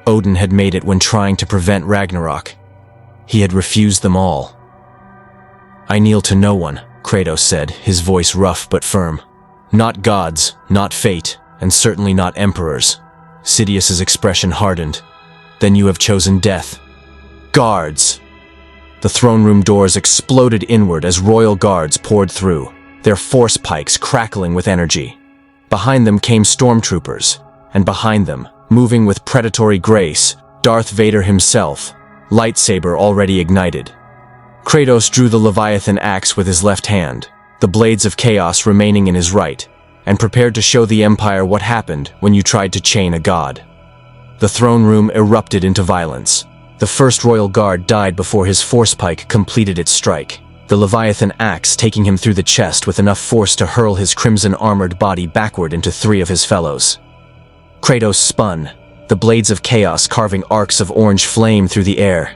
Speaker 1: Odin had made it when trying to prevent Ragnarok. He had refused them all. I kneel to no one, Kratos said, his voice rough but firm. Not gods, not fate, and certainly not emperors. Sidious's expression hardened. Then you have chosen death. Guards! The throne room doors exploded inward as royal guards poured through, their force pikes crackling with energy. Behind them came stormtroopers, and behind them, moving with predatory grace, Darth Vader himself, lightsaber already ignited. Kratos drew the Leviathan axe with his left hand, the blades of chaos remaining in his right, and prepared to show the Empire what happened when you tried to chain a god. The throne room erupted into violence. The first royal guard died before his force pike completed its strike, the Leviathan axe taking him through the chest with enough force to hurl his crimson-armored body backward into 3 of his fellows. Kratos spun, the blades of chaos carving arcs of orange flame through the air,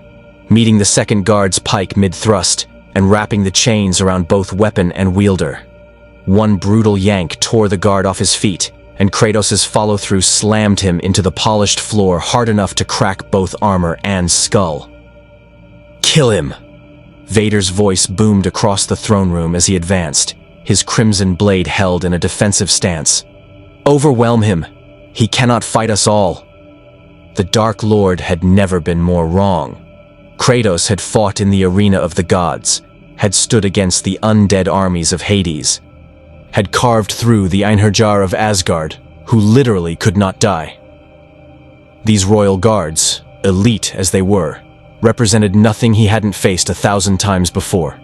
Speaker 1: meeting the second guard's pike mid-thrust and wrapping the chains around both weapon and wielder. One brutal yank tore the guard off his feet, and Kratos' follow-through slammed him into the polished floor hard enough to crack both armor and skull. "Kill him!" Vader's voice boomed across the throne room as he advanced, his crimson blade held in a defensive stance. "Overwhelm him! He cannot fight us all!" The Dark Lord had never been more wrong. Kratos had fought in the arena of the gods, had stood against the undead armies of Hades, had carved through the Einherjar of Asgard, who literally could not die. These royal guards, elite as they were, represented nothing he hadn't faced 1,000 times before.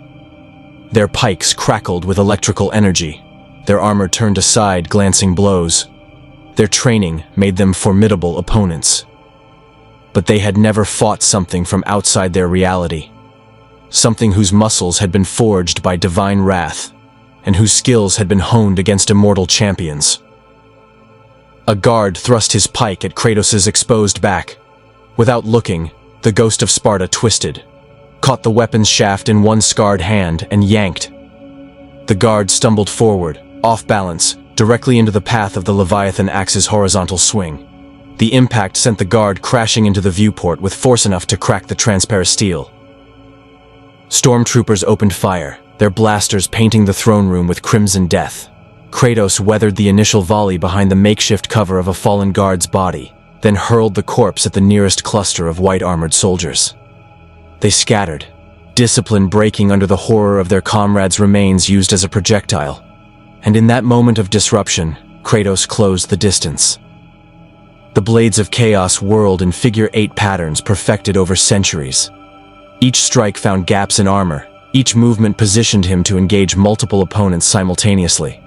Speaker 1: Their pikes crackled with electrical energy, their armor turned aside glancing blows. Their training made them formidable opponents. But they had never fought something from outside their reality, something whose muscles had been forged by divine wrath, and whose skills had been honed against immortal champions. A guard thrust his pike at Kratos' exposed back. Without looking, the Ghost of Sparta twisted, caught the weapon's shaft in one scarred hand, and yanked. The guard stumbled forward, off balance, directly into the path of the Leviathan axe's horizontal swing. The impact sent the guard crashing into the viewport with force enough to crack the transparent steel. Stormtroopers opened fire, their blasters painting the throne room with crimson death. Kratos weathered the initial volley behind the makeshift cover of a fallen guard's body, then hurled the corpse at the nearest cluster of white-armored soldiers. They scattered, discipline breaking under the horror of their comrades' remains used as a projectile. And in that moment of disruption, Kratos closed the distance. The blades of chaos whirled in figure-8 patterns perfected over centuries. Each strike found gaps in armor, each movement positioned him to engage multiple opponents simultaneously.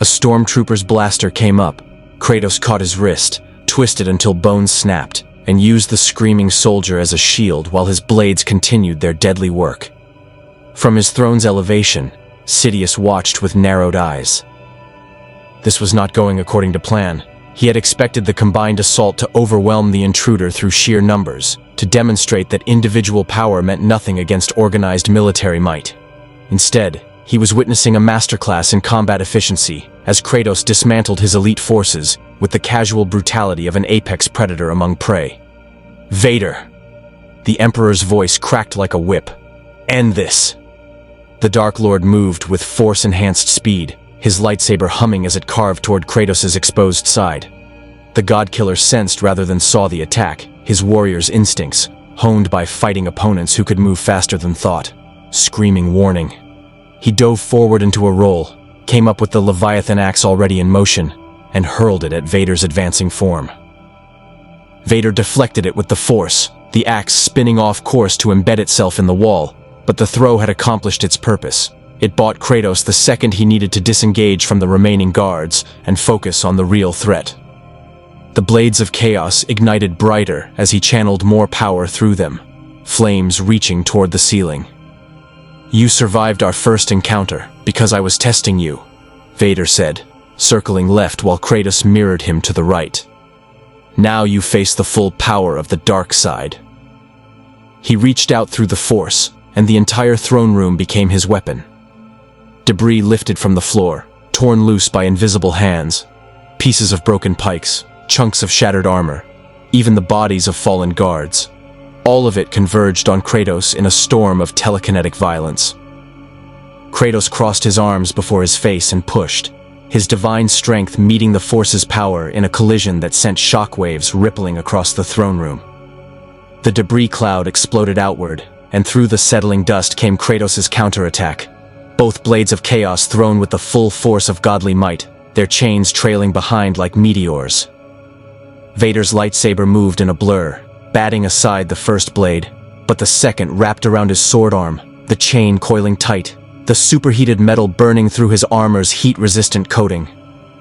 Speaker 1: A stormtrooper's blaster came up. Kratos caught his wrist, twisted until bones snapped, and used the screaming soldier as a shield while his blades continued their deadly work. From his throne's elevation, Sidious watched with narrowed eyes. This was not going according to plan. He had expected the combined assault to overwhelm the intruder through sheer numbers, to demonstrate that individual power meant nothing against organized military might. Instead, he was witnessing a masterclass in combat efficiency as Kratos dismantled his elite forces with the casual brutality of an apex predator among prey. "Vader!" The Emperor's voice cracked like a whip. "End this!" The Dark Lord moved with force-enhanced speed, his lightsaber humming as it carved toward Kratos' exposed side. The God-Killer sensed rather than saw the attack, his warrior's instincts, honed by fighting opponents who could move faster than thought, screaming warning. He dove forward into a roll, came up with the Leviathan axe already in motion, and hurled it at Vader's advancing form. Vader deflected it with the Force, the axe spinning off course to embed itself in the wall, but the throw had accomplished its purpose. It bought Kratos the second he needed to disengage from the remaining guards and focus on the real threat. The blades of chaos ignited brighter as he channeled more power through them, flames reaching toward the ceiling. "You survived our first encounter because I was testing you," Vader said, circling left while Kratos mirrored him to the right. "Now you face the full power of the dark side." He reached out through the Force, and the entire throne room became his weapon. Debris lifted from the floor, torn loose by invisible hands. Pieces of broken pikes, chunks of shattered armor, even the bodies of fallen guards. All of it converged on Kratos in a storm of telekinetic violence. Kratos crossed his arms before his face and pushed, his divine strength meeting the Force's power in a collision that sent shockwaves rippling across the throne room. The debris cloud exploded outward, and through the settling dust came Kratos' counterattack. Both blades of chaos thrown with the full force of godly might, their chains trailing behind like meteors. Vader's lightsaber moved in a blur, batting aside the first blade, but the second wrapped around his sword arm, the chain coiling tight, the superheated metal burning through his armor's heat-resistant coating.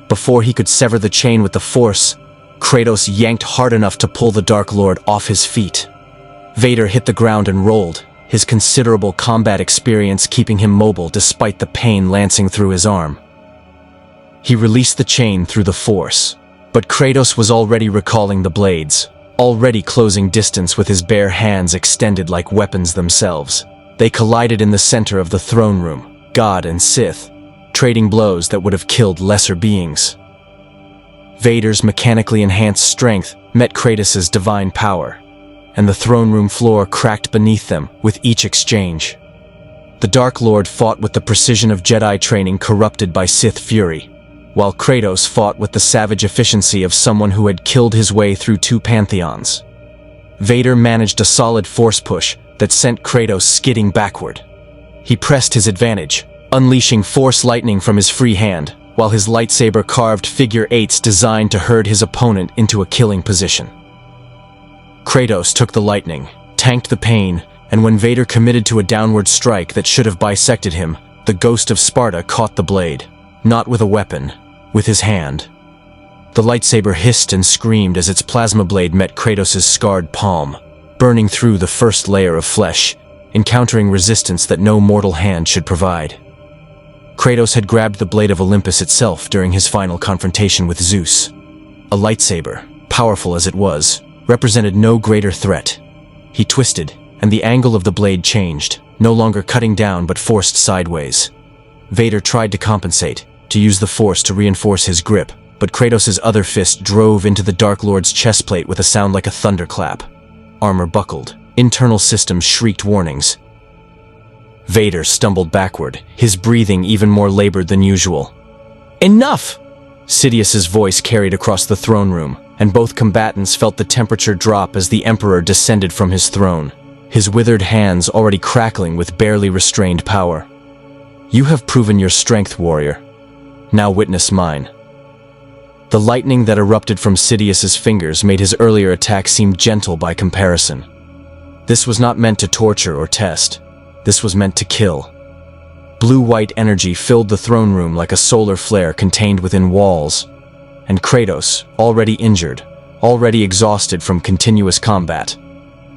Speaker 1: Before he could sever the chain with the Force, Kratos yanked hard enough to pull the Dark Lord off his feet. Vader hit the ground and rolled, his considerable combat experience keeping him mobile despite the pain lancing through his arm. He released the chain through the Force, But Kratos was already recalling the blades, already closing distance with his bare hands extended like weapons themselves. They collided in the center of the throne room, God and Sith, trading blows that would have killed lesser beings. Vader's mechanically enhanced strength met Kratos' divine power, and the throne room floor cracked beneath them with each exchange. The Dark Lord fought with the precision of Jedi training corrupted by Sith fury, while Kratos fought with the savage efficiency of someone who had killed his way through two pantheons. Vader managed a solid force push that sent Kratos skidding backward. He pressed his advantage, unleashing force lightning from his free hand, while his lightsaber carved figure eights designed to herd his opponent into a killing position. Kratos took the lightning, tanked the pain, and when Vader committed to a downward strike that should have bisected him, the Ghost of Sparta caught the blade, not with a weapon, with his hand. The lightsaber hissed and screamed as its plasma blade met Kratos' scarred palm, burning through the first layer of flesh, encountering resistance that no mortal hand should provide. Kratos had grabbed the blade of Olympus itself during his final confrontation with Zeus. A lightsaber, powerful as it was, represented no greater threat. He twisted, and the angle of the blade changed, no longer cutting down but forced sideways. Vader tried to compensate, to use the force to reinforce his grip, but Kratos' other fist drove into the Dark Lord's chestplate with a sound like a thunderclap. Armor buckled, internal systems shrieked warnings. Vader stumbled backward, his breathing even more labored than usual. "Enough!" Sidious's voice carried across the throne room, and both combatants felt the temperature drop as the Emperor descended from his throne, his withered hands already crackling with barely restrained power. "You have proven your strength, warrior. Now witness mine." The lightning that erupted from Sidious's fingers made his earlier attack seem gentle by comparison. This was not meant to torture or test. This was meant to kill. Blue-white energy filled the throne room like a solar flare contained within walls, and Kratos, already injured, already exhausted from continuous combat,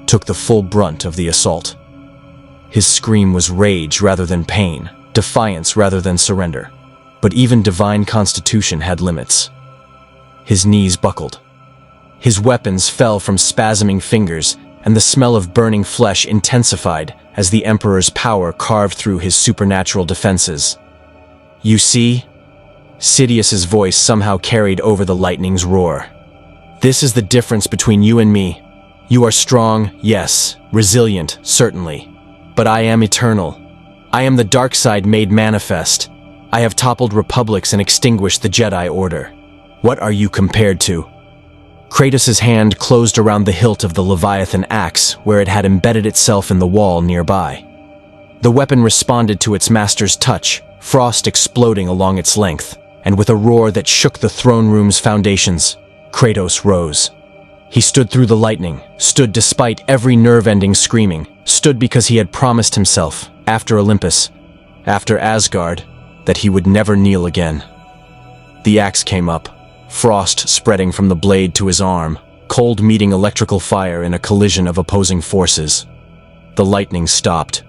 Speaker 1: took the full brunt of the assault. His scream was rage rather than pain, defiance rather than surrender. But even divine constitution had limits. His knees buckled. His weapons fell from spasming fingers, and the smell of burning flesh intensified as the Emperor's power carved through his supernatural defenses. "You see?" Sidious's voice somehow carried over the lightning's roar. "This is the difference between you and me. You are strong, yes, resilient, certainly. But I am eternal. I am the dark side made manifest. I have toppled republics and extinguished the Jedi Order. What are you compared to?" Kratos' hand closed around the hilt of the Leviathan axe where it had embedded itself in the wall nearby. The weapon responded to its master's touch, frost exploding along its length, and with a roar that shook the throne room's foundations, Kratos rose. He stood through the lightning, stood despite every nerve-ending screaming, stood because he had promised himself, after Olympus, after Asgard, that he would never kneel again. The axe came up, frost spreading from the blade to his arm, cold meeting electrical fire in a collision of opposing forces. The lightning stopped,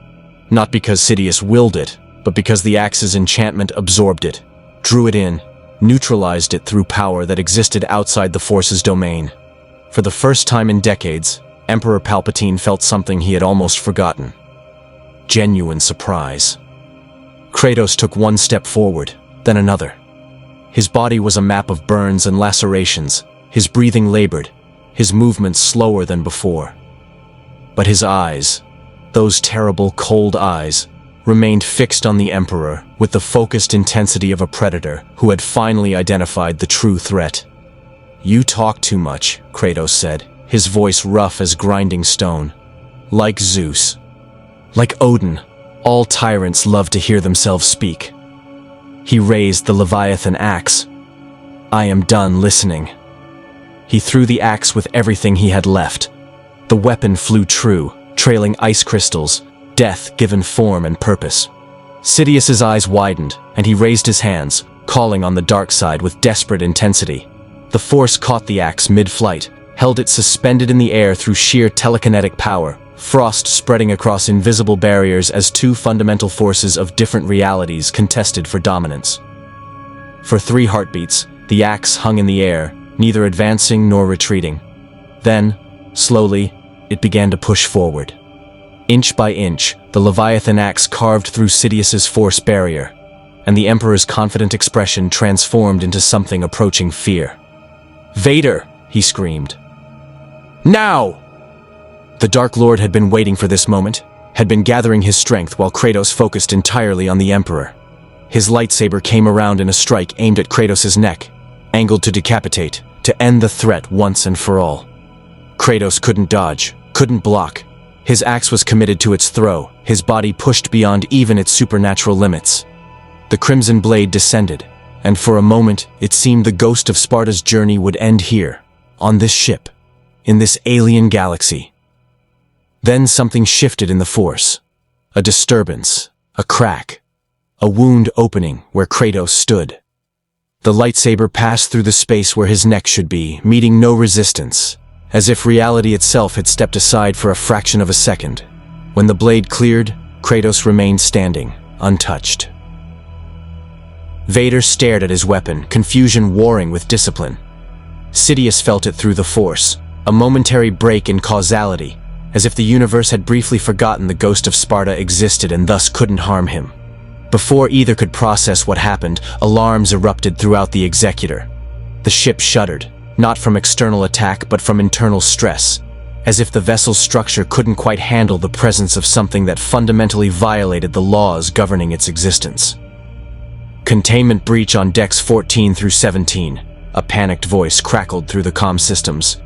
Speaker 1: not because Sidious willed it, but because the axe's enchantment absorbed it, drew it in, neutralized it through power that existed outside the force's domain. For the first time in decades, Emperor Palpatine felt something he had almost forgotten. Genuine surprise. Kratos took one step forward, then another. His body was a map of burns and lacerations, his breathing labored, his movements slower than before. But his eyes, those terrible, cold eyes, remained fixed on the Emperor with the focused intensity of a predator who had finally identified the true threat. "You talk too much," Kratos said, his voice rough as grinding stone. "Like Zeus. Like Odin, all tyrants love to hear themselves speak." He raised the Leviathan axe. "I am done listening." He threw the axe with everything he had left. The weapon flew true, trailing ice crystals, death given form and purpose. Sidious's eyes widened, and he raised his hands, calling on the dark side with desperate intensity. The force caught the axe mid-flight, held it suspended in the air through sheer telekinetic power, frost spreading across invisible barriers as two fundamental forces of different realities contested for dominance. For 3 heartbeats, the axe hung in the air, neither advancing nor retreating. Then, slowly, it began to push forward. Inch by inch, the Leviathan axe carved through Sidious's force barrier, and the Emperor's confident expression transformed into something approaching fear. "Vader!" he screamed. "Now!" The Dark Lord had been waiting for this moment, had been gathering his strength while Kratos focused entirely on the Emperor. His lightsaber came around in a strike aimed at Kratos' neck, angled to decapitate, to end the threat once and for all. Kratos couldn't dodge, couldn't block. His axe was committed to its throw, his body pushed beyond even its supernatural limits. The crimson blade descended, and for a moment it seemed the Ghost of Sparta's journey would end here, on this ship, in this alien galaxy. Then something shifted in the Force. A disturbance, a crack, a wound opening where Kratos stood. The lightsaber passed through the space where his neck should be, meeting no resistance, as if reality itself had stepped aside for a fraction of a second. When the blade cleared, Kratos remained standing, untouched. Vader stared at his weapon, confusion warring with discipline. Sidious felt it through the Force, a momentary break in causality, as if the universe had briefly forgotten the Ghost of Sparta existed and thus couldn't harm him. Before either could process what happened, alarms erupted throughout the Executor. The ship shuddered, not from external attack but from internal stress, as if the vessel's structure couldn't quite handle the presence of something that fundamentally violated the laws governing its existence. "Containment breach on decks 14 through 17, a panicked voice crackled through the comm systems.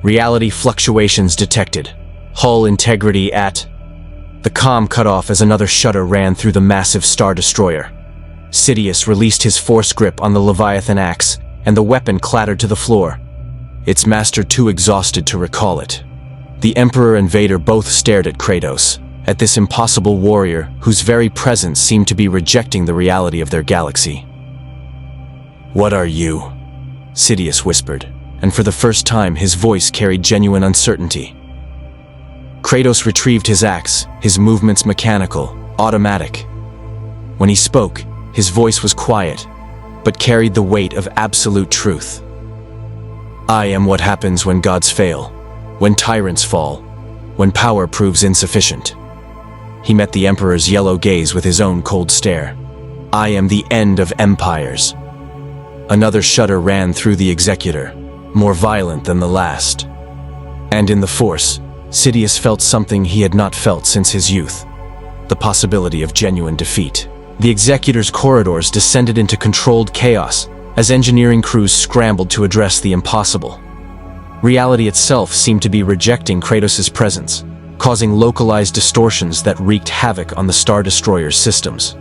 Speaker 1: "Reality fluctuations detected. Hull integrity at..." The comm cut off as another shudder ran through the massive Star Destroyer. Sidious released his force grip on the Leviathan axe, and the weapon clattered to the floor, its master too exhausted to recall it. The Emperor and Vader both stared at Kratos, at this impossible warrior whose very presence seemed to be rejecting the reality of their galaxy. "What are you?" Sidious whispered, and for the first time his voice carried genuine uncertainty. Kratos retrieved his axe, his movements mechanical, automatic. When he spoke, his voice was quiet, but carried the weight of absolute truth. "I am what happens when gods fail, when tyrants fall, when power proves insufficient." He met the Emperor's yellow gaze with his own cold stare. "I am the end of empires." Another shudder ran through the Executor, more violent than the last. And in the Force, Sidious felt something he had not felt since his youth: the possibility of genuine defeat. The Executor's corridors descended into controlled chaos as engineering crews scrambled to address the impossible. Reality itself seemed to be rejecting Kratos' presence, causing localized distortions that wreaked havoc on the Star Destroyer's systems.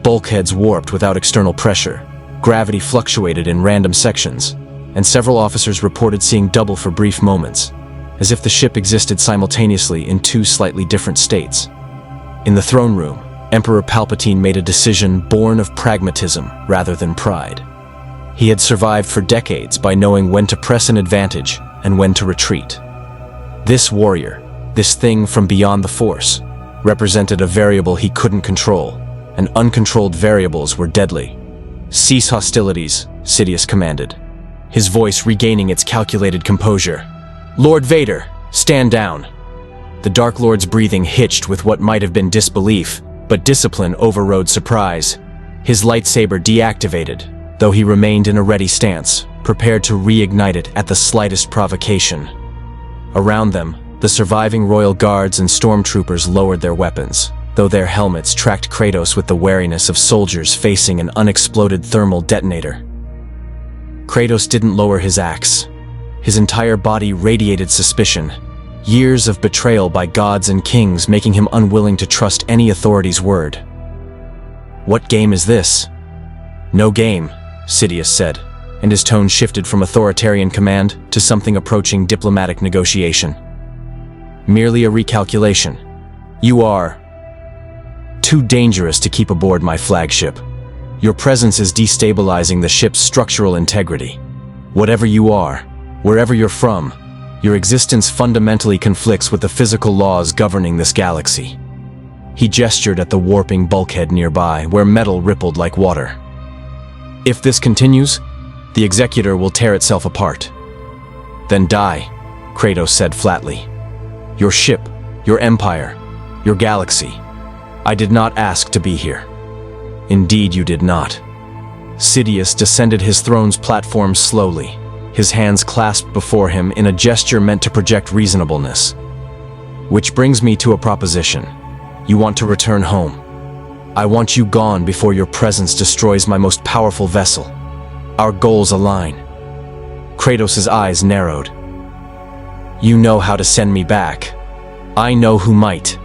Speaker 1: Bulkheads warped without external pressure, gravity fluctuated in random sections, and several officers reported seeing double for brief moments, as if the ship existed simultaneously in two slightly different states. In the throne room, Emperor Palpatine made a decision born of pragmatism rather than pride. He had survived for decades by knowing when to press an advantage and when to retreat. This warrior, this thing from beyond the Force, represented a variable he couldn't control, and uncontrolled variables were deadly. "Cease hostilities," Sidious commanded, his voice regaining its calculated composure. "Lord Vader, stand down." The Dark Lord's breathing hitched with what might have been disbelief, but discipline overrode surprise. His lightsaber deactivated, though he remained in a ready stance, prepared to reignite it at the slightest provocation. Around them, the surviving royal guards and stormtroopers lowered their weapons, though their helmets tracked Kratos with the wariness of soldiers facing an unexploded thermal detonator. Kratos didn't lower his axe. His entire body radiated suspicion, years of betrayal by gods and kings making him unwilling to trust any authority's word. "What game is this?" "No game," Sidious said, and his tone shifted from authoritarian command to something approaching diplomatic negotiation. "Merely a recalculation. You are too dangerous to keep aboard my flagship. Your presence is destabilizing the ship's structural integrity. Whatever you are, wherever you're from, your existence fundamentally conflicts with the physical laws governing this galaxy." He gestured at the warping bulkhead nearby, where metal rippled like water. "If this continues, The Executor will tear itself apart. Then die, Kratos said flatly. Your ship, your empire, your galaxy. I did not ask to be here. Indeed you did not. Sidious descended his throne's platform slowly, his hands clasped before him in a gesture meant to project reasonableness. Which brings me to a proposition. You want to return home. I want you gone before your presence destroys my most powerful vessel. Our goals align. Kratos' eyes narrowed. You know how to send me back. I know who might.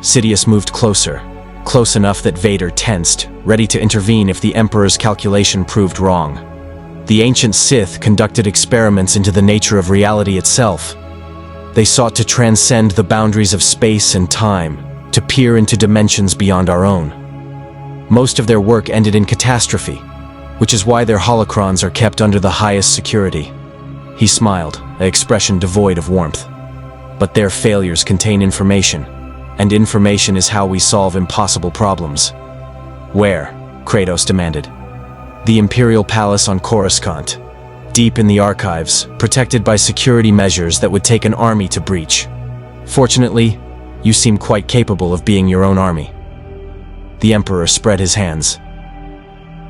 Speaker 1: Sidious moved closer, close enough that Vader tensed, ready to intervene if the Emperor's calculation proved wrong. The ancient Sith conducted experiments into the nature of reality itself. They sought to transcend the boundaries of space and time, to peer into dimensions beyond our own. Most of their work ended in catastrophe, which is why their holocrons are kept under the highest security. He smiled, an expression devoid of warmth. But their failures contain information, and information is how we solve impossible problems. Where? Kratos demanded. The Imperial Palace on Coruscant, deep in the archives, protected by security measures that would take an army to breach. Fortunately, you seem quite capable of being your own army. The Emperor spread his hands.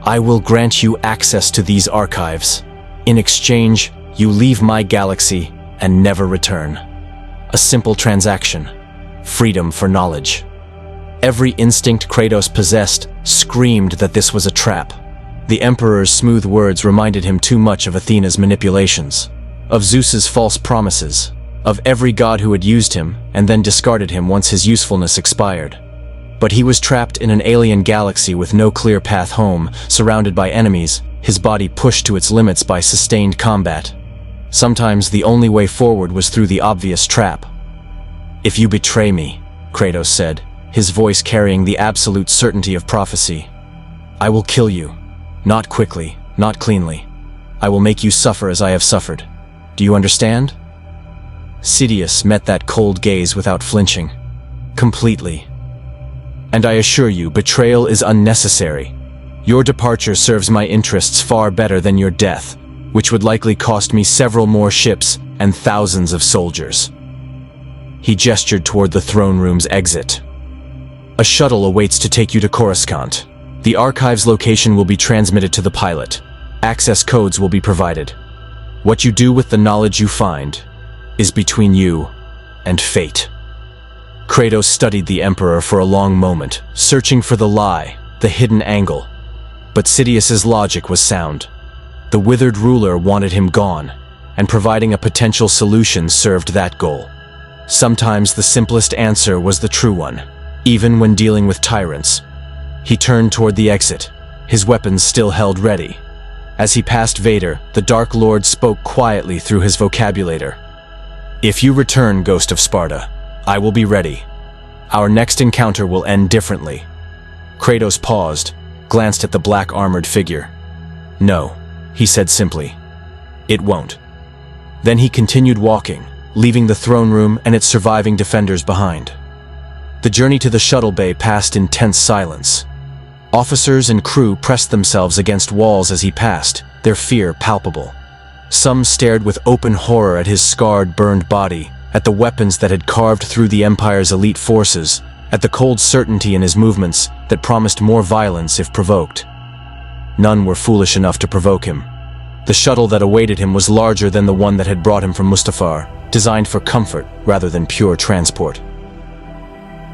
Speaker 1: I will grant you access to these archives. In exchange, you leave my galaxy and never return. A simple transaction. Freedom for knowledge. Every instinct Kratos possessed screamed that this was a trap. The Emperor's smooth words reminded him too much of Athena's manipulations, of Zeus's false promises, of every god who had used him and then discarded him once his usefulness expired. But he was trapped in an alien galaxy with no clear path home, surrounded by enemies, his body pushed to its limits by sustained combat. Sometimes the only way forward was through the obvious trap. If you betray me, Kratos said, his voice carrying the absolute certainty of prophecy, I will kill you. Not quickly, not cleanly. I will make you suffer as I have suffered. Do you understand? Sidious met that cold gaze without flinching. Completely. And I assure you, betrayal is unnecessary. Your departure serves my interests far better than your death, which would likely cost me several more ships and thousands of soldiers. He gestured toward the throne room's exit. A shuttle awaits to take you to Coruscant. The archive's location will be transmitted to the pilot. Access codes will be provided. What you do with the knowledge you find is between you and fate. Kratos studied the Emperor for a long moment, searching for the lie, the hidden angle. But Sidious's logic was sound. The withered ruler wanted him gone, and providing a potential solution served that goal. Sometimes the simplest answer was the true one, even when dealing with tyrants. He turned toward the exit, his weapons still held ready. As he passed Vader, the Dark Lord spoke quietly through his vocabulator. If you return, Ghost of Sparta, I will be ready. Our next encounter will end differently. Kratos paused, glanced at the black-armored figure. No, he said simply. It won't. Then he continued walking, leaving the throne room and its surviving defenders behind. The journey to the shuttle bay passed in tense silence. Officers and crew pressed themselves against walls as he passed, their fear palpable. Some stared with open horror at his scarred, burned body, at the weapons that had carved through the Empire's elite forces, at the cold certainty in his movements that promised more violence if provoked. None were foolish enough to provoke him. The shuttle that awaited him was larger than the one that had brought him from Mustafar, designed for comfort rather than pure transport.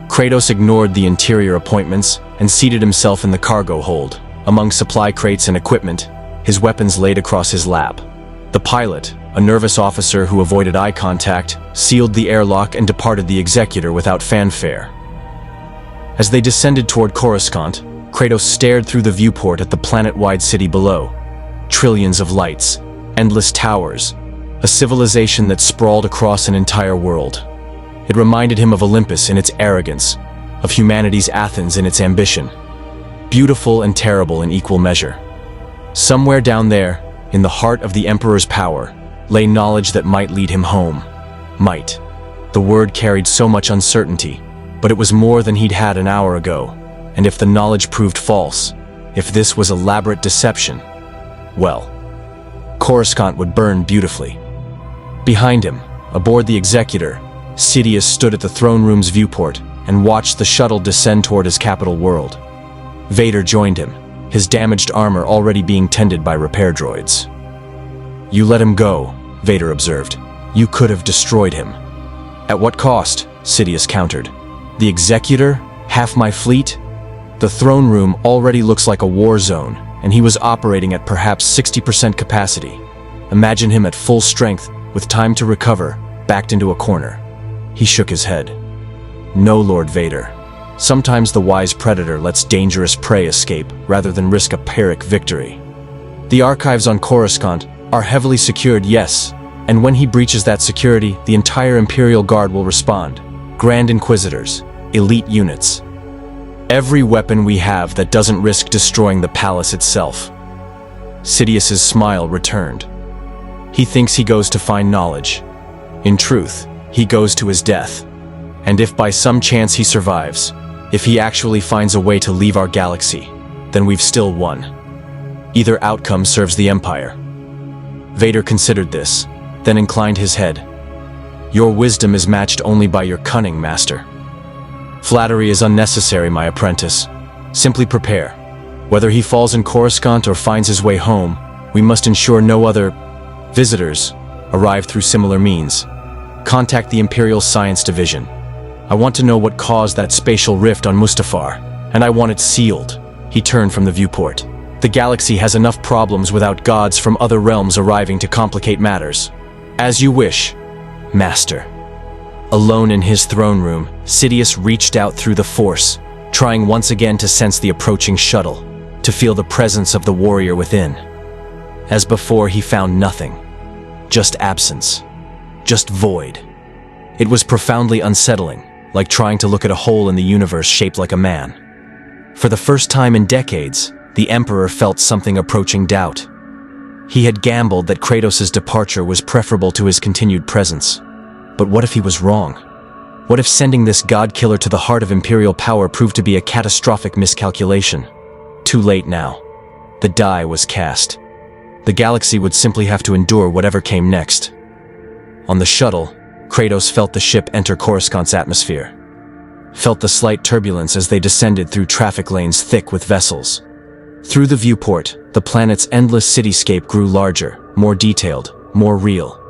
Speaker 1: Kratos ignored the interior appointments and seated himself in the cargo hold, among supply crates and equipment, his weapons laid across his lap. The pilot, a nervous officer who avoided eye contact, sealed the airlock and departed the Executor without fanfare. As they descended toward Coruscant, Kratos stared through the viewport at the planet-wide city below. Trillions of lights, endless towers, a civilization that sprawled across an entire world. It reminded him of Olympus in its arrogance, of humanity's Athens in its ambition. Beautiful and terrible in equal measure. Somewhere down there, in the heart of the Emperor's power, lay knowledge that might lead him home. Might. The word carried so much uncertainty, but it was more than he'd had an hour ago. And if the knowledge proved false, if this was elaborate deception, well, Coruscant would burn beautifully. Behind him, aboard the Executor, Sidious stood at the throne room's viewport and watched the shuttle descend toward his capital world. Vader joined him, his damaged armor already being tended by repair droids. "You let him go," Vader observed. "You could have destroyed him." "At what cost?" Sidious countered. "The Executor? Half my fleet?" The throne room already looks like a war zone, and he was operating at perhaps 60% capacity. Imagine him at full strength, with time to recover, backed into a corner. He shook his head. "No, Lord Vader. Sometimes the wise predator lets dangerous prey escape rather than risk a Pyrrhic victory. The archives on Coruscant are heavily secured, yes, and when he breaches that security, the entire Imperial Guard will respond. Grand Inquisitors, elite units. Every weapon we have that doesn't risk destroying the palace itself." Sidious's smile returned. "He thinks he goes to find knowledge. In truth, he goes to his death. And if by some chance he survives, if he actually finds a way to leave our galaxy, then we've still won. Either outcome serves the Empire." Vader considered this, then inclined his head. "Your wisdom is matched only by your cunning, Master. Flattery is unnecessary, my apprentice. Simply prepare. Whether he falls in Coruscant or finds his way home, we must ensure no other visitors arrive through similar means. Contact the Imperial Science Division. I want to know what caused that spatial rift on Mustafar, and I want it sealed." He turned from the viewport. "The galaxy has enough problems without gods from other realms arriving to complicate matters. As you wish, Master." Alone in his throne room, Sidious reached out through the Force, trying once again to sense the approaching shuttle, to feel the presence of the warrior within. As before, he found nothing. Just absence. Just void. It was profoundly unsettling, like trying to look at a hole in the universe shaped like a man. For the first time in decades, the Emperor felt something approaching doubt. He had gambled that Kratos' departure was preferable to his continued presence. But what if he was wrong? What if sending this god-killer to the heart of Imperial power proved to be a catastrophic miscalculation? Too late now. The die was cast. The galaxy would simply have to endure whatever came next. On the shuttle, Kratos felt the ship enter Coruscant's atmosphere. Felt the slight turbulence as they descended through traffic lanes thick with vessels. Through the viewport, the planet's endless cityscape grew larger, more detailed, more real.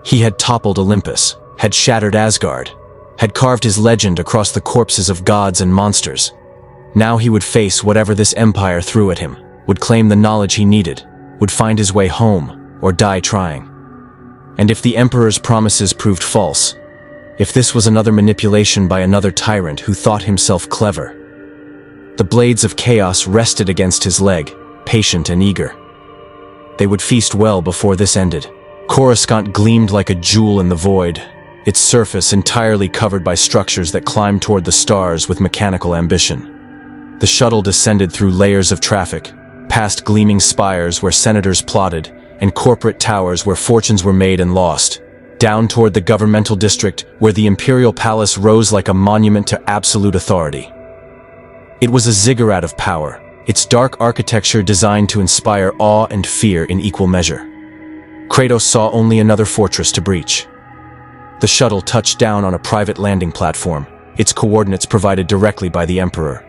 Speaker 1: He had toppled Olympus, had shattered Asgard, had carved his legend across the corpses of gods and monsters. Now he would face whatever this empire threw at him, would claim the knowledge he needed, would find his way home, or die trying. And if the Emperor's promises proved false, if this was another manipulation by another tyrant who thought himself clever, the blades of chaos rested against his leg, patient and eager. They would feast well before this ended. Coruscant gleamed like a jewel in the void, its surface entirely covered by structures that climbed toward the stars with mechanical ambition. The shuttle descended through layers of traffic, past gleaming spires where senators plotted, and corporate towers where fortunes were made and lost, down toward the governmental district where the Imperial Palace rose like a monument to absolute authority. It was a ziggurat of power, its dark architecture designed to inspire awe and fear in equal measure. Kratos saw only another fortress to breach. The shuttle touched down on a private landing platform, its coordinates provided directly by the Emperor.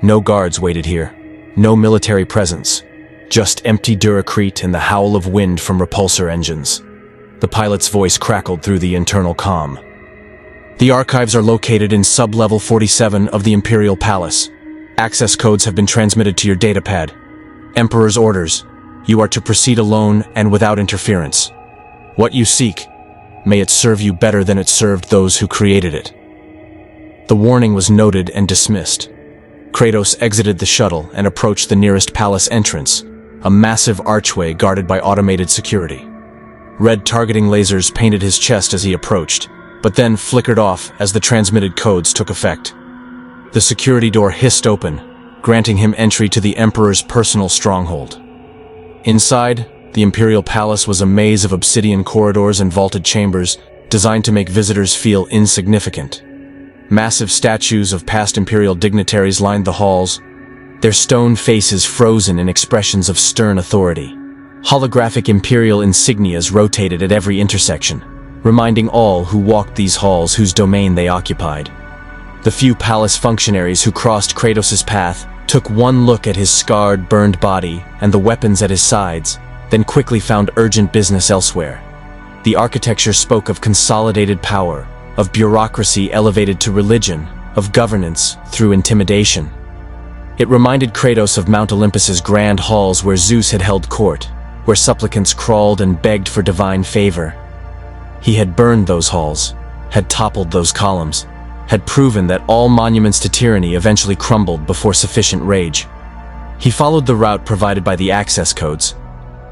Speaker 1: No guards waited here, no military presence, just empty Duracrete and the howl of wind from repulsor engines. The pilot's voice crackled through the internal comm. "The archives are located in sub-level 47 of the Imperial Palace. Access codes have been transmitted to your datapad. Emperor's orders. You are to proceed alone and without interference. What you seek, may it serve you better than it served those who created it." The warning was noted and dismissed. Kratos exited the shuttle and approached the nearest palace entrance, a massive archway guarded by automated security. Red targeting lasers painted his chest as he approached, but then flickered off as the transmitted codes took effect. The security door hissed open, granting him entry to the Emperor's personal stronghold. Inside, the Imperial Palace was a maze of obsidian corridors and vaulted chambers designed to make visitors feel insignificant. Massive statues of past Imperial dignitaries lined the halls, their stone faces frozen in expressions of stern authority. Holographic imperial insignias rotated at every intersection, reminding all who walked these halls whose domain they occupied. The few palace functionaries who crossed Kratos' path took one look at his scarred, burned body and the weapons at his sides, then quickly found urgent business elsewhere. The architecture spoke of consolidated power, of bureaucracy elevated to religion, of governance through intimidation. It reminded Kratos of Mount Olympus's grand halls where Zeus had held court, where supplicants crawled and begged for divine favor. He had burned those halls, had toppled those columns, had proven that all monuments to tyranny eventually crumbled before sufficient rage. He followed the route provided by the access codes,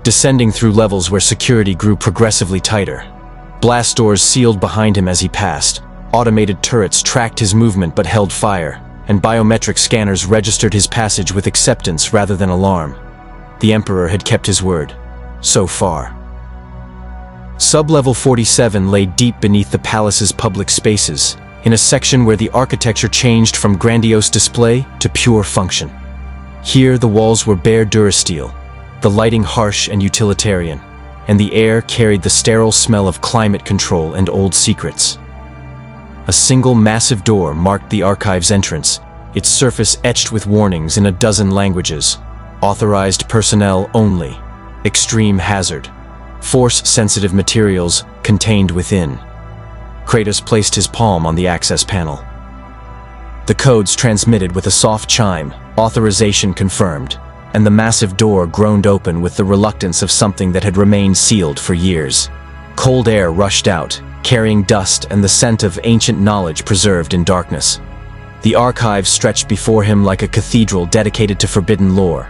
Speaker 1: descending through levels where security grew progressively tighter. Blast doors sealed behind him as he passed, automated turrets tracked his movement but held fire, and biometric scanners registered his passage with acceptance rather than alarm. The Emperor had kept his word. So far. Sub-level 47 lay deep beneath the palace's public spaces, in a section where the architecture changed from grandiose display to pure function. Here the walls were bare durasteel, the lighting harsh and utilitarian, and the air carried the sterile smell of climate control and old secrets. A single massive door marked the archive's entrance, its surface etched with warnings in a dozen languages. Authorized personnel only. Extreme hazard. Force-sensitive materials contained within. Kratos placed his palm on the access panel. The codes transmitted with a soft chime, authorization confirmed, and the massive door groaned open with the reluctance of something that had remained sealed for years. Cold air rushed out, carrying dust and the scent of ancient knowledge preserved in darkness. The archive stretched before him like a cathedral dedicated to forbidden lore.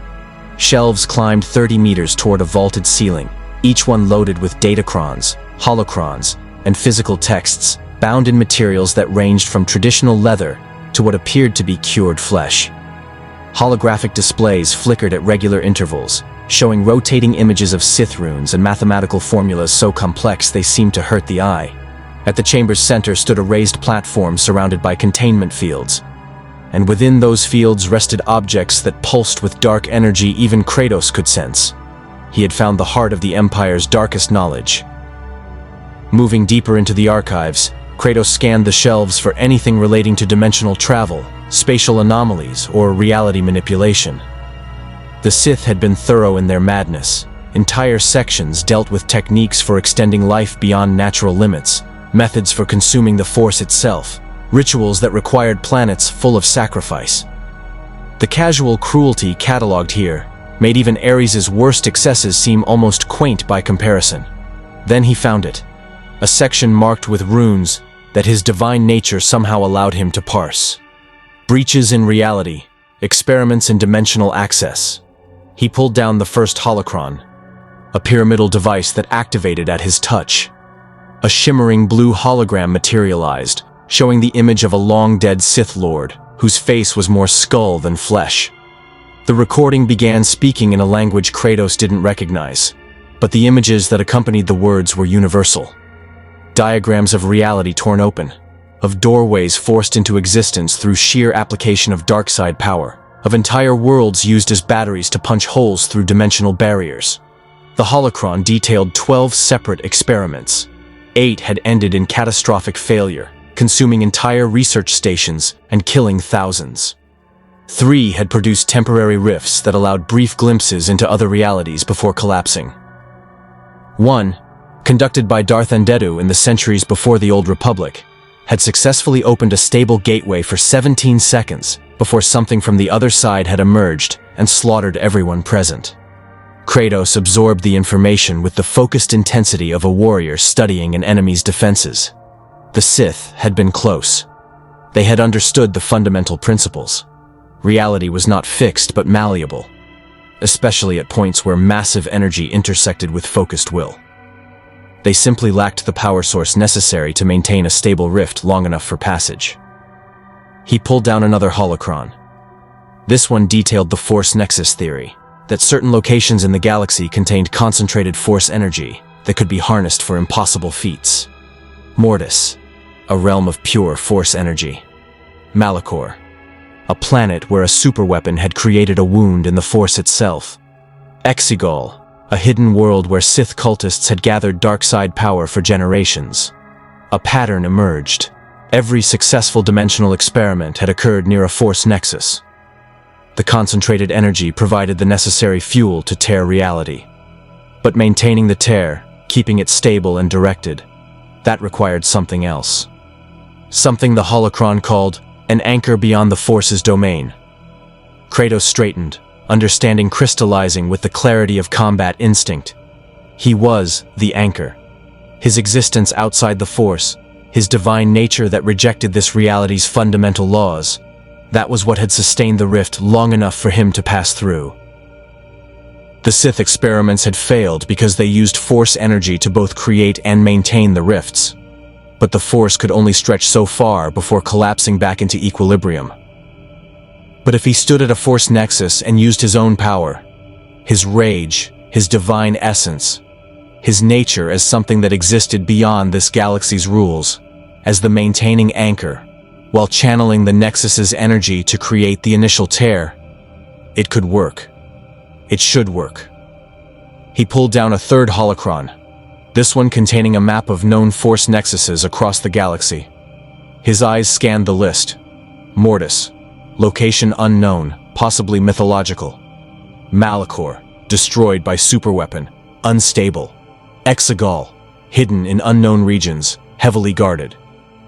Speaker 1: Shelves climbed 30 meters toward a vaulted ceiling, each one loaded with datacrons, holocrons, and physical texts, bound in materials that ranged from traditional leather to what appeared to be cured flesh. Holographic displays flickered at regular intervals, showing rotating images of Sith runes and mathematical formulas so complex they seemed to hurt the eye. At the chamber's center stood a raised platform surrounded by containment fields, and within those fields rested objects that pulsed with dark energy even Kratos could sense. He had found the heart of the Empire's darkest knowledge. Moving deeper into the archives, Kratos scanned the shelves for anything relating to dimensional travel, spatial anomalies, or reality manipulation. The Sith had been thorough in their madness. Entire sections dealt with techniques for extending life beyond natural limits, methods for consuming the Force itself, rituals that required planets full of sacrifice. The casual cruelty cataloged here made even Ares' worst excesses seem almost quaint by comparison. Then he found it, a section marked with runes that his divine nature somehow allowed him to parse. Breaches in reality, experiments in dimensional access. He pulled down the first holocron, a pyramidal device that activated at his touch. A shimmering blue hologram materialized, showing the image of a long-dead Sith Lord, whose face was more skull than flesh. The recording began speaking in a language Kratos didn't recognize, but the images that accompanied the words were universal. Diagrams of reality torn open, of doorways forced into existence through sheer application of darkside power, of entire worlds used as batteries to punch holes through dimensional barriers. The holocron detailed 12 separate experiments. 8 had ended in catastrophic failure, consuming entire research stations and killing thousands. 3 had produced temporary rifts that allowed brief glimpses into other realities before collapsing. 1, conducted by Darth Endedu in the centuries before the Old Republic, had successfully opened a stable gateway for 17 seconds before something from the other side had emerged and slaughtered everyone present. Kratos absorbed the information with the focused intensity of a warrior studying an enemy's defenses. The Sith had been close. They had understood the fundamental principles. Reality was not fixed but malleable, especially at points where massive energy intersected with focused will. They simply lacked the power source necessary to maintain a stable rift long enough for passage. He pulled down another holocron. This one detailed the Force Nexus theory, that certain locations in the galaxy contained concentrated Force energy that could be harnessed for impossible feats. Mortis, a realm of pure Force energy. Malachor, a planet where a superweapon had created a wound in the Force itself. Exegol, a hidden world where Sith cultists had gathered dark side power for generations. A pattern emerged. Every successful dimensional experiment had occurred near a force nexus. The concentrated energy provided the necessary fuel to tear reality. But maintaining the tear, keeping it stable and directed, that required something else. Something the holocron called an anchor beyond the force's domain. Kratos straightened, understanding crystallizing with the clarity of combat instinct. He was the anchor. His existence outside the force, his divine nature that rejected this reality's fundamental laws, that was what had sustained the rift long enough for him to pass through. The Sith experiments had failed because they used force energy to both create and maintain the rifts. But the force could only stretch so far before collapsing back into equilibrium. But if he stood at a force nexus and used his own power, his rage, his divine essence, his nature as something that existed beyond this galaxy's rules, as the maintaining anchor, while channeling the nexus's energy to create the initial tear, it could work. It should work. He pulled down a third holocron, this one containing a map of known force nexuses across the galaxy. His eyes scanned the list. Mortis, location unknown, possibly mythological. Malachor, destroyed by superweapon, unstable. Exegol, hidden in unknown regions, heavily guarded.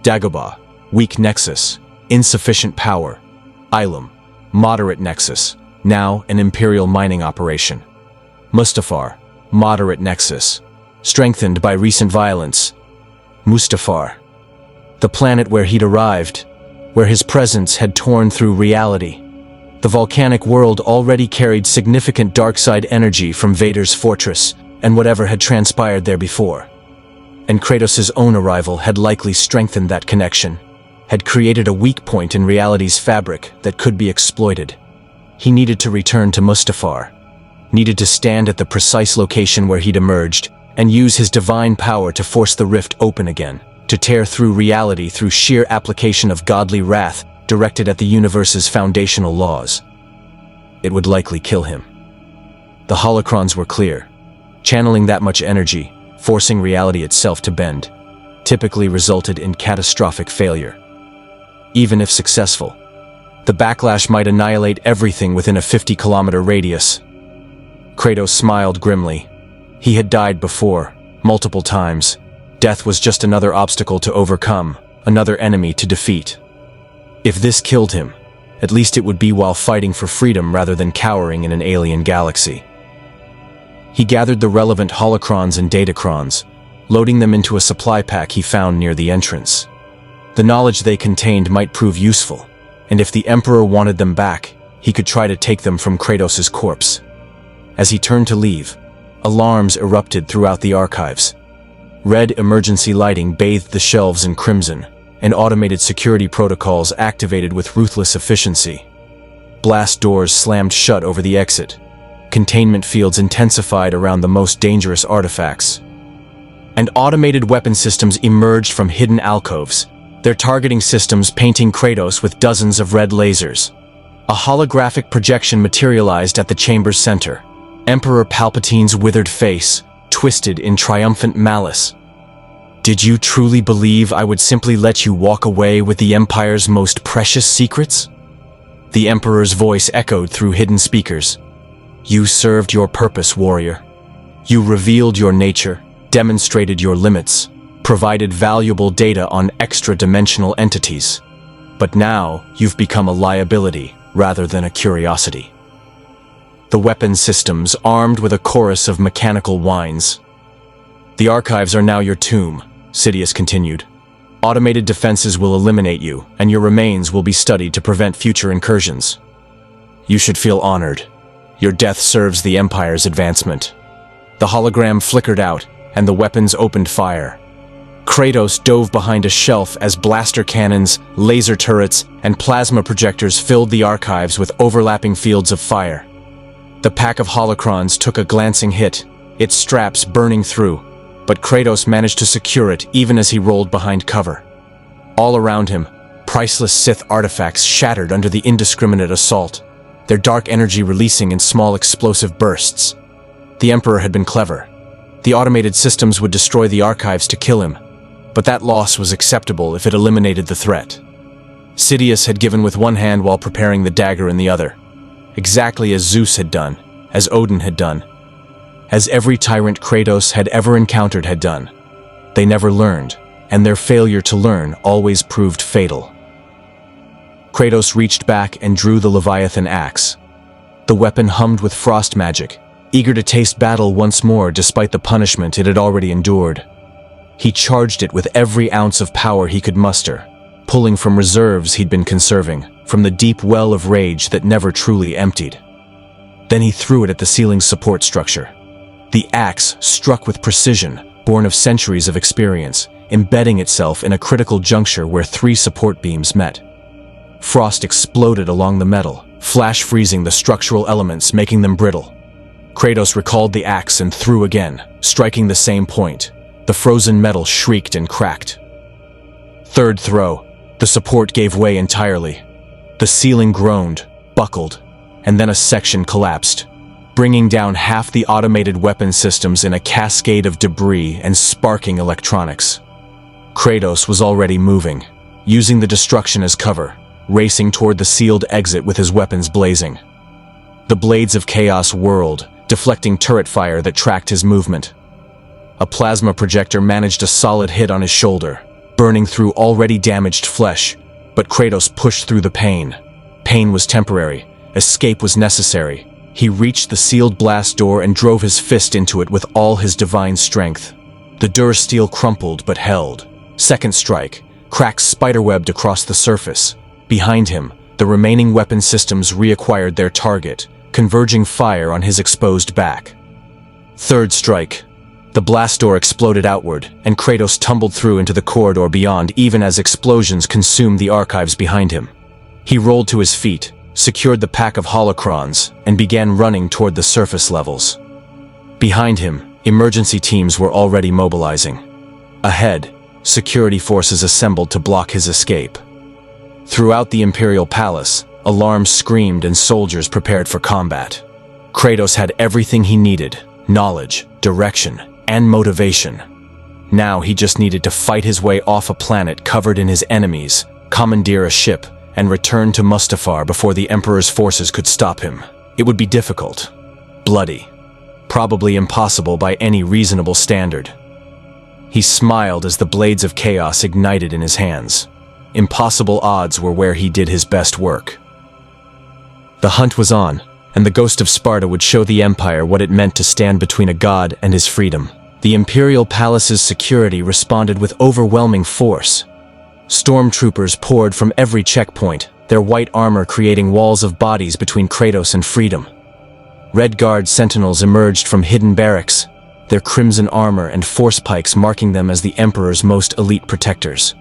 Speaker 1: Dagobah, weak nexus, insufficient power. Ilum, moderate nexus, now an Imperial mining operation. Mustafar, moderate nexus, strengthened by recent violence. Mustafar, the planet where he'd arrived, where his presence had torn through reality. The volcanic world already carried significant dark side energy from Vader's fortress and whatever had transpired there before. And Kratos' own arrival had likely strengthened that connection, had created a weak point in reality's fabric that could be exploited. He needed to return to Mustafar, needed to stand at the precise location where he'd emerged and use his divine power to force the rift open again, to tear through reality through sheer application of godly wrath directed at the universe's foundational laws. It would likely kill him. The holocrons were clear. Channeling that much energy, forcing reality itself to bend, typically resulted in catastrophic failure. Even if successful, the backlash might annihilate everything within a 50-kilometer radius. Kratos smiled grimly. He had died before, multiple times. Death was just another obstacle to overcome, another enemy to defeat. If this killed him, at least it would be while fighting for freedom rather than cowering in an alien galaxy. He gathered the relevant holocrons and datacrons, loading them into a supply pack he found near the entrance. The knowledge they contained might prove useful, and if the Emperor wanted them back, he could try to take them from Kratos' corpse. As he turned to leave, alarms erupted throughout the archives. Red emergency lighting bathed the shelves in crimson, and automated security protocols activated with ruthless efficiency. Blast doors slammed shut over the exit. Containment fields intensified around the most dangerous artifacts. And automated weapon systems emerged from hidden alcoves, their targeting systems painting Kratos with dozens of red lasers. A holographic projection materialized at the chamber's center. Emperor Palpatine's withered face, twisted in triumphant malice. Did you truly believe I would simply let you walk away with the Empire's most precious secrets? The Emperor's voice echoed through hidden speakers. You served your purpose, warrior. You revealed your nature, demonstrated your limits, provided valuable data on extra-dimensional entities. But now, you've become a liability rather than a curiosity. The weapon systems armed with a chorus of mechanical whines. The archives are now your tomb, Sidious continued. Automated defenses will eliminate you, and your remains will be studied to prevent future incursions. You should feel honored. Your death serves the Empire's advancement. The hologram flickered out, and the weapons opened fire. Kratos dove behind a shelf as blaster cannons, laser turrets, and plasma projectors filled the archives with overlapping fields of fire. The pack of holocrons took a glancing hit, its straps burning through, but Kratos managed to secure it even as he rolled behind cover. All around him, priceless Sith artifacts shattered under the indiscriminate assault, their dark energy releasing in small explosive bursts. The Emperor had been clever. The automated systems would destroy the archives to kill him, but that loss was acceptable if it eliminated the threat. Sidious had given with one hand while preparing the dagger in the other, exactly as Zeus had done, as Odin had done, as every tyrant Kratos had ever encountered had done. They never learned, and their failure to learn always proved fatal. Kratos reached back and drew the Leviathan axe. The weapon hummed with frost magic, eager to taste battle once more despite the punishment it had already endured. He charged it with every ounce of power he could muster, pulling from reserves he'd been conserving, from the deep well of rage that never truly emptied. Then he threw it at the ceiling's support structure. The axe struck with precision, born of centuries of experience, embedding itself in a critical juncture where 3 support beams met. Frost exploded along the metal, flash freezing the structural elements, making them brittle. Kratos recalled the axe and threw again, striking the same point. The frozen metal shrieked and cracked. Third throw, the support gave way entirely. The ceiling groaned, buckled, and then a section collapsed, bringing down half the automated weapon systems in a cascade of debris and sparking electronics. Kratos was already moving, using the destruction as cover, racing toward the sealed exit with his weapons blazing. The blades of chaos whirled, deflecting turret fire that tracked his movement. A plasma projector managed a solid hit on his shoulder, burning through already damaged flesh, but Kratos pushed through the pain. Pain was temporary, escape was necessary. He reached the sealed blast door and drove his fist into it with all his divine strength. The durasteel crumpled but held. Second strike, cracks spiderwebbed across the surface. Behind him, the remaining weapon systems reacquired their target, converging fire on his exposed back. Third strike. The blast door exploded outward, and Kratos tumbled through into the corridor beyond even as explosions consumed the archives behind him. He rolled to his feet, secured the pack of holocrons, and began running toward the surface levels. Behind him, emergency teams were already mobilizing. Ahead, security forces assembled to block his escape. Throughout the Imperial Palace, alarms screamed and soldiers prepared for combat. Kratos had everything he needed: knowledge, direction, and motivation. Now he just needed to fight his way off a planet covered in his enemies, commandeer a ship, and return to Mustafar before the Emperor's forces could stop him. It would be difficult, bloody, probably impossible by any reasonable standard. He smiled as the blades of chaos ignited in his hands. Impossible odds were where he did his best work. The hunt was on, and the Ghost of Sparta would show the Empire what it meant to stand between a god and his freedom. The Imperial Palace's security responded with overwhelming force. Stormtroopers poured from every checkpoint, their white armor creating walls of bodies between Kratos and freedom. Red Guard sentinels emerged from hidden barracks, their crimson armor and force pikes marking them as the Emperor's most elite protectors.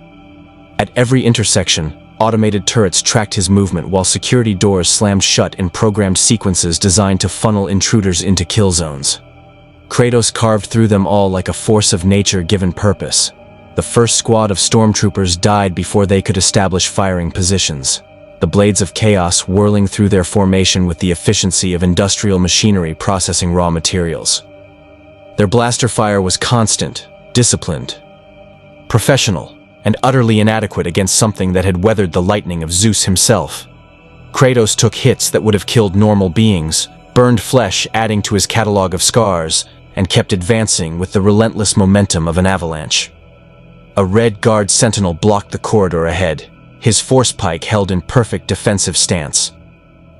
Speaker 1: At every intersection, automated turrets tracked his movement while security doors slammed shut in programmed sequences designed to funnel intruders into kill zones. Kratos carved through them all like a force of nature given purpose. The first squad of stormtroopers died before they could establish firing positions, the blades of chaos whirling through their formation with the efficiency of industrial machinery processing raw materials. Their blaster fire was constant, disciplined, professional, and utterly inadequate against something that had weathered the lightning of Zeus himself. Kratos took hits that would have killed normal beings, burned flesh adding to his catalog of scars, and kept advancing with the relentless momentum of an avalanche. A Red Guard sentinel blocked the corridor ahead, his force pike held in perfect defensive stance.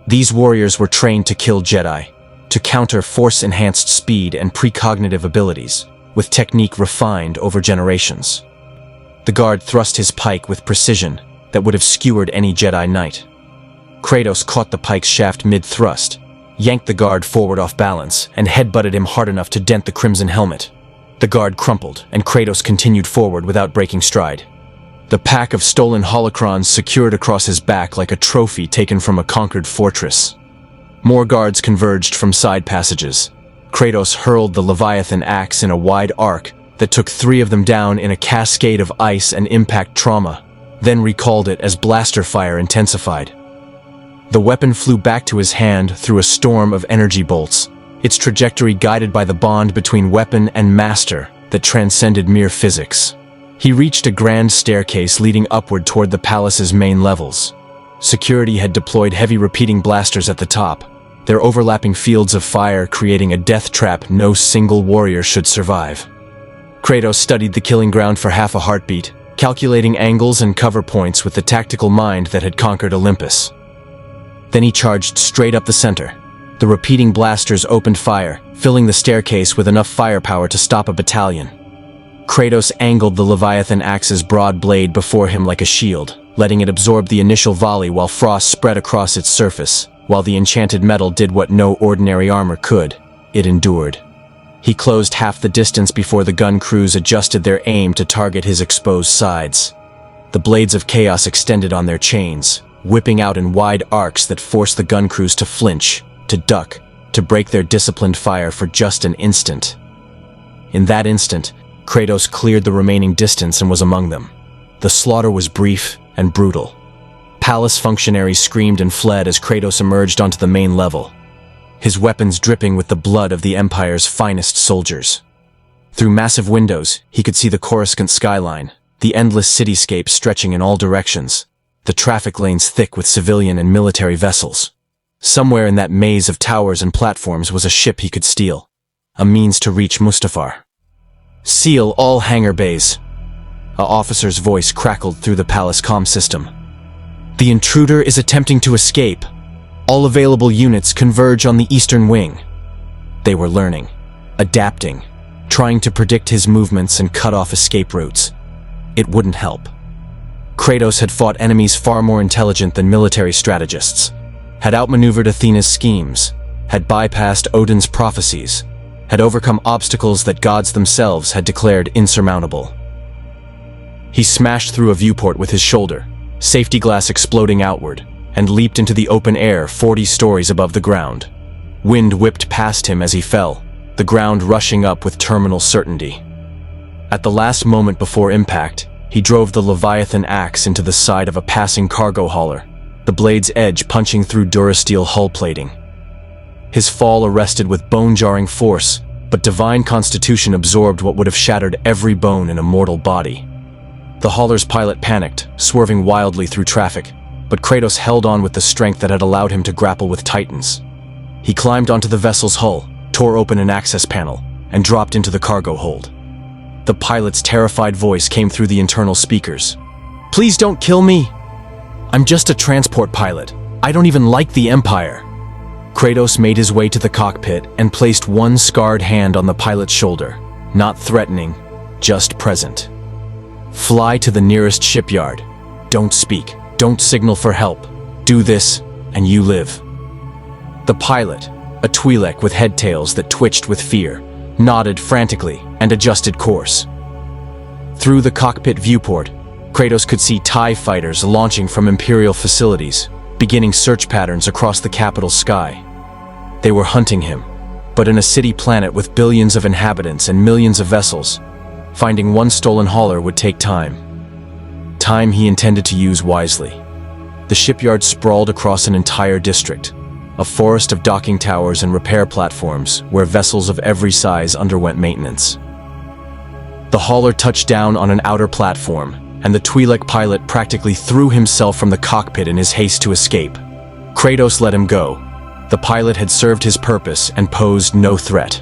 Speaker 1: These warriors were trained to kill Jedi, to counter force-enhanced speed and precognitive abilities, with technique refined over generations. The guard thrust his pike with precision that would have skewered any Jedi Knight. Kratos caught the pike's shaft mid-thrust, yanked the guard forward off balance, and headbutted him hard enough to dent the crimson helmet. The guard crumpled, and Kratos continued forward without breaking stride. The pack of stolen holocrons secured across his back like a trophy taken from a conquered fortress. More guards converged from side passages. Kratos hurled the Leviathan axe in a wide arc that took 3 of them down in a cascade of ice and impact trauma, then recalled it as blaster fire intensified. The weapon flew back to his hand through a storm of energy bolts, its trajectory guided by the bond between weapon and master that transcended mere physics. He reached a grand staircase leading upward toward the palace's main levels. Security had deployed heavy repeating blasters at the top, their overlapping fields of fire creating a death trap no single warrior should survive. Kratos studied the killing ground for half a heartbeat, calculating angles and cover points with the tactical mind that had conquered Olympus. Then he charged straight up the center. The repeating blasters opened fire, filling the staircase with enough firepower to stop a battalion. Kratos angled the Leviathan axe's broad blade before him like a shield, letting it absorb the initial volley while frost spread across its surface. While the enchanted metal did what no ordinary armor could, it endured. He closed half the distance before the gun crews adjusted their aim to target his exposed sides. The blades of chaos extended on their chains, whipping out in wide arcs that forced the gun crews to flinch, to duck, to break their disciplined fire for just an instant. In that instant, Kratos cleared the remaining distance and was among them. The slaughter was brief and brutal. Palace functionaries screamed and fled as Kratos emerged onto the main level, his weapons dripping with the blood of the Empire's finest soldiers. Through massive windows, he could see the Coruscant skyline, the endless cityscape stretching in all directions, the traffic lanes thick with civilian and military vessels. Somewhere in that maze of towers and platforms was a ship he could steal, a means to reach Mustafar. "Seal all hangar bays," an officer's voice crackled through the palace comm system. "The intruder is attempting to escape. All available units converge on the eastern wing." They were learning, adapting, trying to predict his movements and cut off escape routes. It wouldn't help. Kratos had fought enemies far more intelligent than military strategists, had outmaneuvered Athena's schemes, had bypassed Odin's prophecies, had overcome obstacles that gods themselves had declared insurmountable. He smashed through a viewport with his shoulder, safety glass exploding outward, and leaped into the open air 40 stories above the ground. Wind whipped past him as he fell, the ground rushing up with terminal certainty. At the last moment before impact, he drove the Leviathan axe into the side of a passing cargo hauler, the blade's edge punching through Durasteel hull plating. His fall arrested with bone-jarring force, but divine constitution absorbed what would have shattered every bone in a mortal body. The hauler's pilot panicked, swerving wildly through traffic, but Kratos held on with the strength that had allowed him to grapple with titans. He climbed onto the vessel's hull, tore open an access panel, and dropped into the cargo hold. The pilot's terrified voice came through the internal speakers. "Please don't kill me! I'm just a transport pilot. I don't even like the Empire." Kratos made his way to the cockpit and placed one scarred hand on the pilot's shoulder, not threatening, just present. "Fly to the nearest shipyard. Don't speak. Don't signal for help. Do this, and you live." The pilot, a Twi'lek with head tails that twitched with fear, nodded frantically and adjusted course. Through the cockpit viewport, Kratos could see TIE fighters launching from Imperial facilities, beginning search patterns across the capital sky. They were hunting him, but in a city planet with billions of inhabitants and millions of vessels, finding one stolen hauler would take time. Time he intended to use wisely. The shipyard sprawled across an entire district, a forest of docking towers and repair platforms where vessels of every size underwent maintenance. The hauler touched down on an outer platform, and the Twi'lek pilot practically threw himself from the cockpit in his haste to escape. Kratos let him go. The pilot had served his purpose and posed no threat.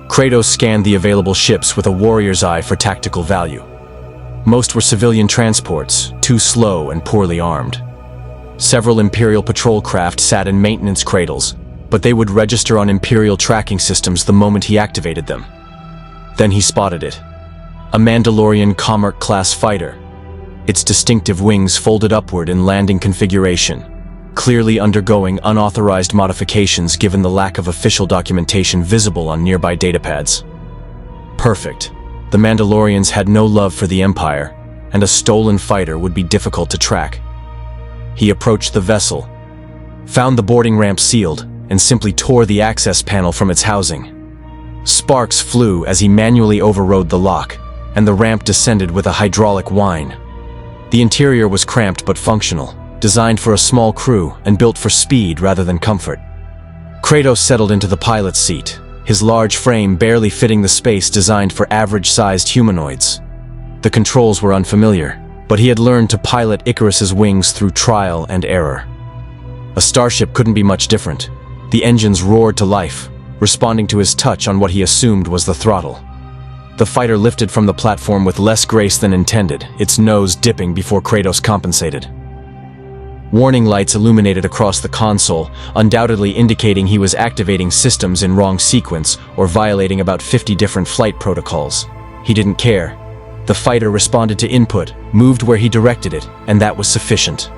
Speaker 1: Kratos scanned the available ships with a warrior's eye for tactical value. Most were civilian transports, too slow and poorly armed. Several Imperial patrol craft sat in maintenance cradles, but they would register on Imperial tracking systems the moment he activated them. Then he spotted it. A Mandalorian Comarch-class fighter, its distinctive wings folded upward in landing configuration, clearly undergoing unauthorized modifications given the lack of official documentation visible on nearby datapads. Perfect. The Mandalorians had no love for the Empire, and a stolen fighter would be difficult to track. He approached the vessel, found the boarding ramp sealed, and simply tore the access panel from its housing. Sparks flew as he manually overrode the lock, and the ramp descended with a hydraulic whine. The interior was cramped but functional, designed for a small crew and built for speed rather than comfort. Kratos settled into the pilot's seat, his large frame barely fitting the space designed for average-sized humanoids. The controls were unfamiliar, but he had learned to pilot Icarus's wings through trial and error. A starship couldn't be much different. The engines roared to life, responding to his touch on what he assumed was the throttle. The fighter lifted from the platform with less grace than intended, its nose dipping before Kratos compensated. Warning lights illuminated across the console, undoubtedly indicating he was activating systems in wrong sequence or violating about 50 different flight protocols. He didn't care. The fighter responded to input, moved where he directed it, and that was sufficient.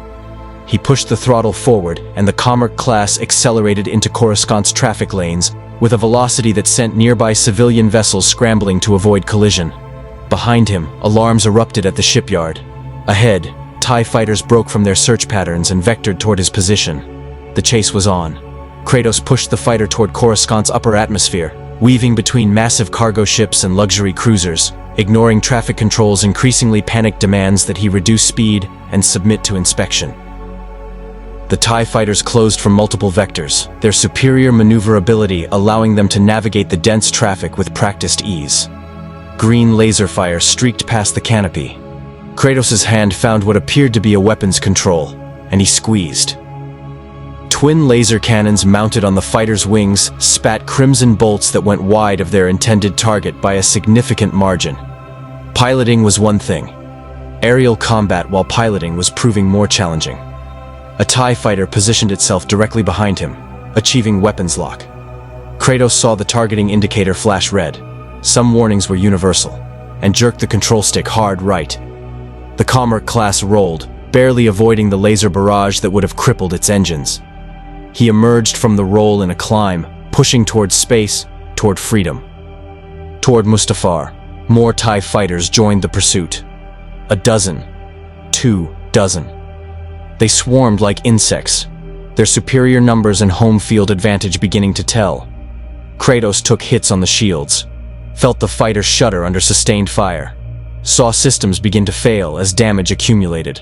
Speaker 1: He pushed the throttle forward, and the Commerce class accelerated into Coruscant's traffic lanes with a velocity that sent nearby civilian vessels scrambling to avoid collision. Behind him, alarms erupted at the shipyard. Ahead, TIE fighters broke from their search patterns and vectored toward his position. The chase was on. Kratos pushed the fighter toward Coruscant's upper atmosphere, weaving between massive cargo ships and luxury cruisers, ignoring traffic controls' increasingly panicked demands that he reduce speed and submit to inspection. The TIE fighters closed from multiple vectors, their superior maneuverability allowing them to navigate the dense traffic with practiced ease. Green laser fire streaked past the canopy. Kratos' hand found what appeared to be a weapons control, and he squeezed. Twin laser cannons mounted on the fighter's wings spat crimson bolts that went wide of their intended target by a significant margin. Piloting was one thing. Aerial combat while piloting was proving more challenging. A TIE fighter positioned itself directly behind him, achieving weapons lock. Kratos saw the targeting indicator flash red. Some warnings were universal, and jerked the control stick hard right. The Commerce class rolled, barely avoiding the laser barrage that would have crippled its engines. He emerged from the roll in a climb, pushing toward space, toward freedom. Toward Mustafar, more TIE fighters joined the pursuit. 2 dozen. They swarmed like insects, their superior numbers and home field advantage beginning to tell. Kratos took hits on the shields, felt the fighter shudder under sustained fire, saw systems begin to fail as damage accumulated.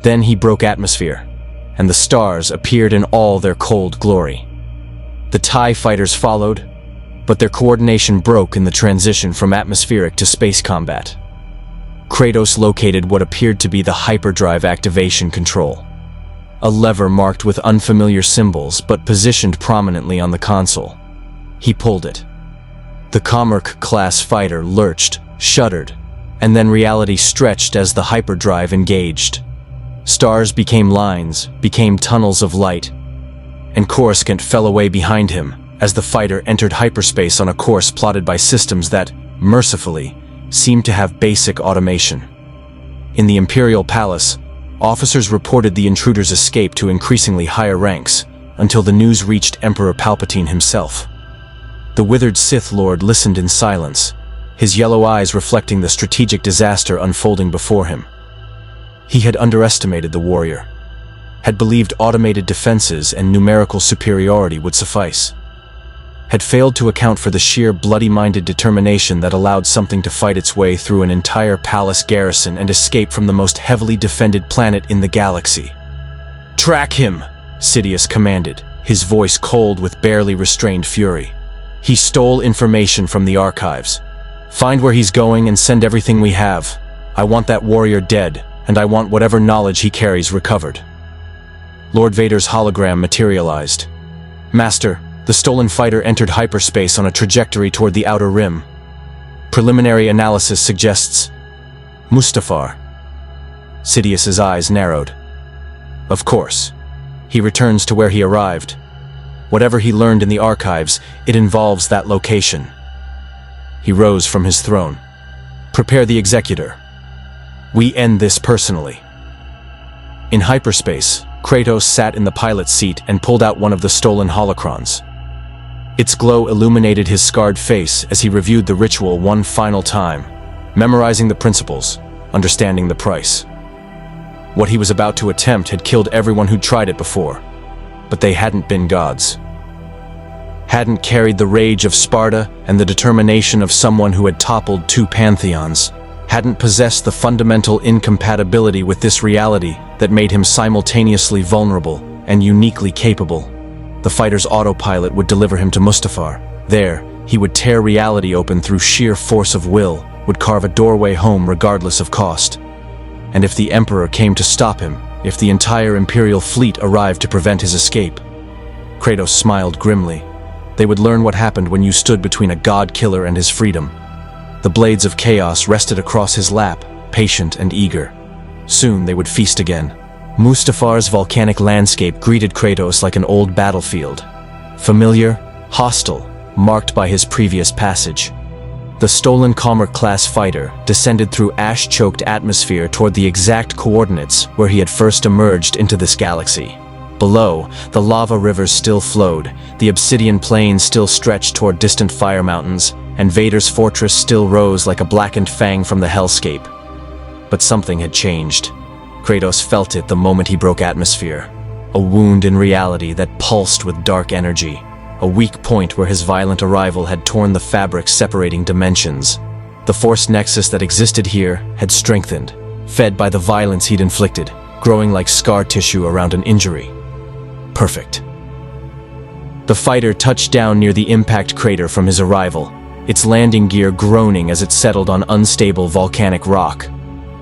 Speaker 1: Then he broke atmosphere, and the stars appeared in all their cold glory. The TIE fighters followed, but their coordination broke in the transition from atmospheric to space combat. Kratos located what appeared to be the hyperdrive activation control, a lever marked with unfamiliar symbols but positioned prominently on the console. He pulled it. The Commerce class fighter lurched, shuddered, and then reality stretched as the hyperdrive engaged. Stars became lines, became tunnels of light, and Coruscant fell away behind him as the fighter entered hyperspace on a course plotted by systems that, mercifully, seemed to have basic automation. In the Imperial Palace, officers reported the intruder's escape to increasingly higher ranks, until the news reached Emperor Palpatine himself. The withered Sith Lord listened in silence, his yellow eyes reflecting the strategic disaster unfolding before him. He had underestimated the warrior, had believed automated defenses and numerical superiority would suffice, had failed to account for the sheer bloody-minded determination that allowed something to fight its way through an entire palace garrison and escape from the most heavily defended planet in the galaxy. "Track him," Sidious commanded, his voice cold with barely restrained fury. "He stole information from the archives. Find where he's going and send everything we have. I want that warrior dead, and I want whatever knowledge he carries recovered." Lord Vader's hologram materialized. "Master, the stolen fighter entered hyperspace on a trajectory toward the Outer Rim. Preliminary analysis suggests Mustafar." Sidious's eyes narrowed. "Of course. He returns to where he arrived. Whatever he learned in the archives, it involves that location." He rose from his throne. "Prepare the executor. We end this personally." In hyperspace, Kratos sat in the pilot's seat and pulled out one of the stolen holocrons. Its glow illuminated his scarred face as he reviewed the ritual one final time, memorizing the principles, understanding the price. What he was about to attempt had killed everyone who'd tried it before, but they hadn't been gods. Hadn't carried the rage of Sparta and the determination of someone who had toppled two pantheons. Hadn't possessed the fundamental incompatibility with this reality that made him simultaneously vulnerable and uniquely capable. The fighter's autopilot would deliver him to Mustafar. There, he would tear reality open through sheer force of will, would carve a doorway home regardless of cost. And if the Emperor came to stop him, if the entire Imperial fleet arrived to prevent his escape, Kratos smiled grimly. They would learn what happened when you stood between a god-killer and his freedom. The blades of chaos rested across his lap, patient and eager. Soon they would feast again. Mustafar's volcanic landscape greeted Kratos like an old battlefield. Familiar, hostile, marked by his previous passage. The stolen Commerce-class fighter descended through ash-choked atmosphere toward the exact coordinates where he had first emerged into this galaxy. Below, the lava rivers still flowed, the obsidian plains still stretched toward distant fire mountains, and Vader's fortress still rose like a blackened fang from the hellscape. But something had changed. Kratos felt it the moment he broke atmosphere. A wound in reality that pulsed with dark energy. A weak point where his violent arrival had torn the fabric separating dimensions. The force nexus that existed here had strengthened, fed by the violence he'd inflicted, growing like scar tissue around an injury. Perfect. The fighter touched down near the impact crater from his arrival, its landing gear groaning as it settled on unstable volcanic rock.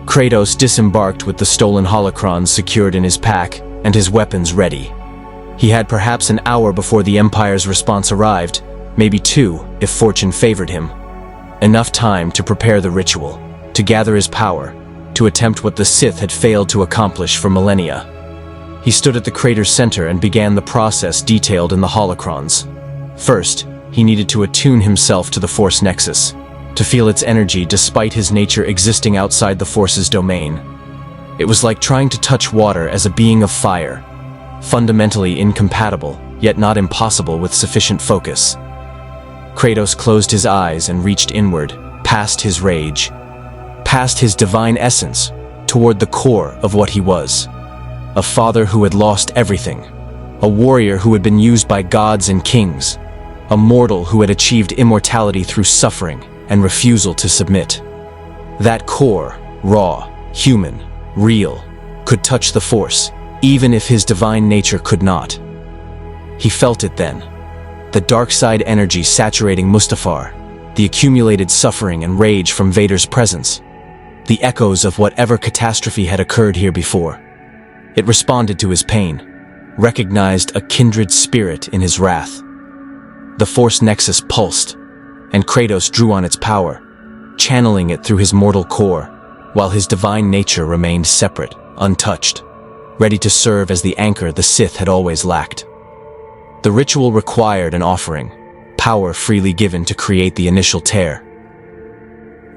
Speaker 1: Kratos disembarked with the stolen holocrons secured in his pack and his weapons ready. He had perhaps an hour before the Empire's response arrived, maybe two if fortune favored him. Enough time to prepare the ritual, to gather his power, to attempt what the Sith had failed to accomplish for millennia. He stood at the crater's center and began the process detailed in the holocrons. First, he needed to attune himself to the Force Nexus, to feel its energy despite his nature existing outside the Force's domain. It was like trying to touch water as a being of fire, fundamentally incompatible, yet not impossible with sufficient focus. Kratos closed his eyes and reached inward, past his rage, past his divine essence, toward the core of what he was. A father who had lost everything, a warrior who had been used by gods and kings, a mortal who had achieved immortality through suffering and refusal to submit. That core, raw, human, real, could touch the Force, even if his divine nature could not. He felt it then. The dark side energy saturating Mustafar, the accumulated suffering and rage from Vader's presence, the echoes of whatever catastrophe had occurred here before. It responded to his pain, recognized a kindred spirit in his wrath. The Force Nexus pulsed, and Kratos drew on its power, channeling it through his mortal core, while his divine nature remained separate, untouched, ready to serve as the anchor the Sith had always lacked. The ritual required an offering, power freely given to create the initial tear.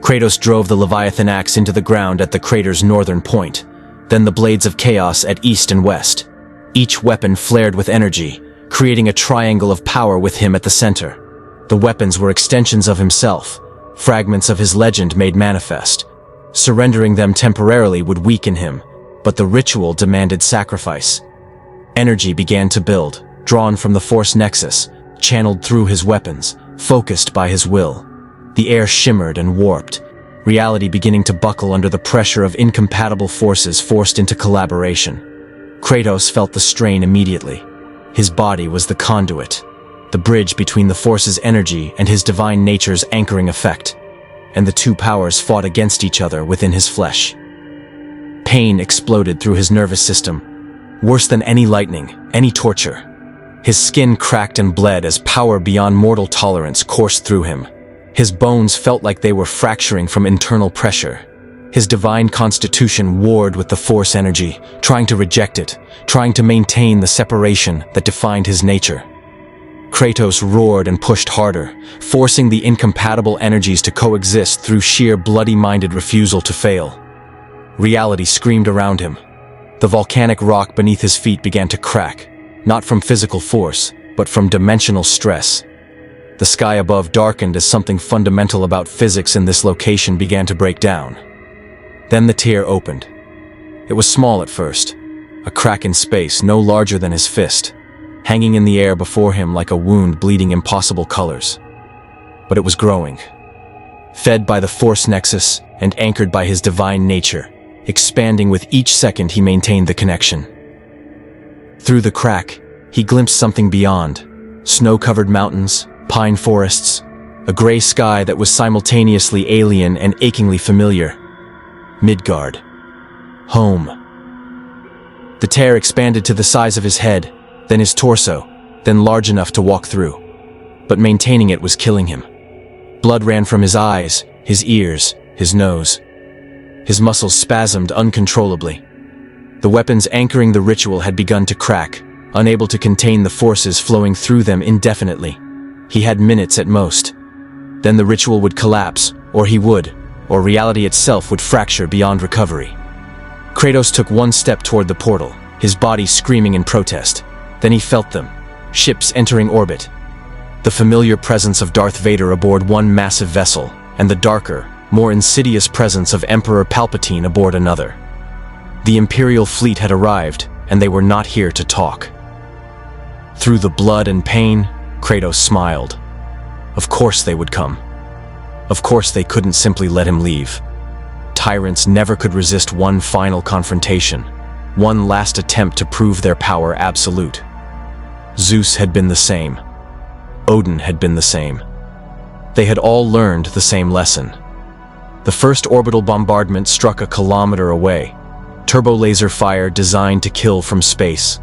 Speaker 1: Kratos drove the Leviathan axe into the ground at the crater's northern point, then the blades of chaos at east and west. Each weapon flared with energy, creating a triangle of power with him at the center. The weapons were extensions of himself, fragments of his legend made manifest. Surrendering them temporarily would weaken him, but the ritual demanded sacrifice. Energy began to build, drawn from the Force Nexus, channeled through his weapons, focused by his will. The air shimmered and warped, reality beginning to buckle under the pressure of incompatible forces forced into collaboration. Kratos felt the strain immediately. His body was the conduit, the bridge between the Force's energy and his divine nature's anchoring effect, and the two powers fought against each other within his flesh. Pain exploded through his nervous system, worse than any lightning, any torture. His skin cracked and bled as power beyond mortal tolerance coursed through him. His bones felt like they were fracturing from internal pressure. His divine constitution warred with the Force energy, trying to reject it, trying to maintain the separation that defined his nature. Kratos roared and pushed harder, forcing the incompatible energies to coexist through sheer bloody-minded refusal to fail. Reality screamed around him. The volcanic rock beneath his feet began to crack, not from physical force, but from dimensional stress. The sky above darkened as something fundamental about physics in this location began to break down. Then the tear opened. It was small at first, a crack in space no larger than his fist, hanging in the air before him like a wound bleeding impossible colors. But it was growing. Fed by the Force Nexus and anchored by his divine nature, expanding with each second he maintained the connection. Through the crack, he glimpsed something beyond. Snow-covered mountains, pine forests, a gray sky that was simultaneously alien and achingly familiar. Midgard. Home. The tear expanded to the size of his head, then his torso, then large enough to walk through. But maintaining it was killing him. Blood ran from his eyes, his ears, his nose. His muscles spasmed uncontrollably. The weapons anchoring the ritual had begun to crack, unable to contain the forces flowing through them indefinitely. He had minutes at most. Then the ritual would collapse, or reality itself would fracture beyond recovery. Kratos took one step toward the portal, his body screaming in protest. Then he felt them, ships entering orbit. The familiar presence of Darth Vader aboard one massive vessel, and the darker, more insidious presence of Emperor Palpatine aboard another. The Imperial fleet had arrived, and they were not here to talk. Through the blood and pain, Kratos smiled. Of course they would come. Of course they couldn't simply let him leave. Tyrants never could resist one final confrontation, one last attempt to prove their power absolute. Zeus had been the same. Odin had been the same. They had all learned the same lesson. The first orbital bombardment struck a kilometer away, turbo-laser fire designed to kill from space.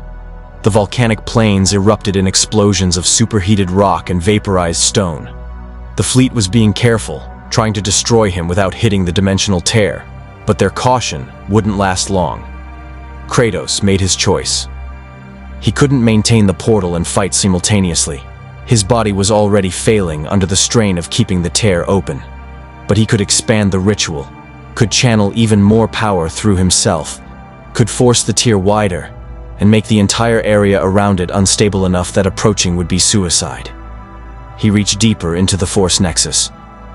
Speaker 1: The volcanic plains erupted in explosions of superheated rock and vaporized stone. The fleet was being careful, trying to destroy him without hitting the dimensional tear, but their caution wouldn't last long. Kratos made his choice. He couldn't maintain the portal and fight simultaneously. His body was already failing under the strain of keeping the tear open. But he could expand the ritual, could channel even more power through himself, could force the tear wider, and make the entire area around it unstable enough that approaching would be suicide. He reached deeper into the Force Nexus,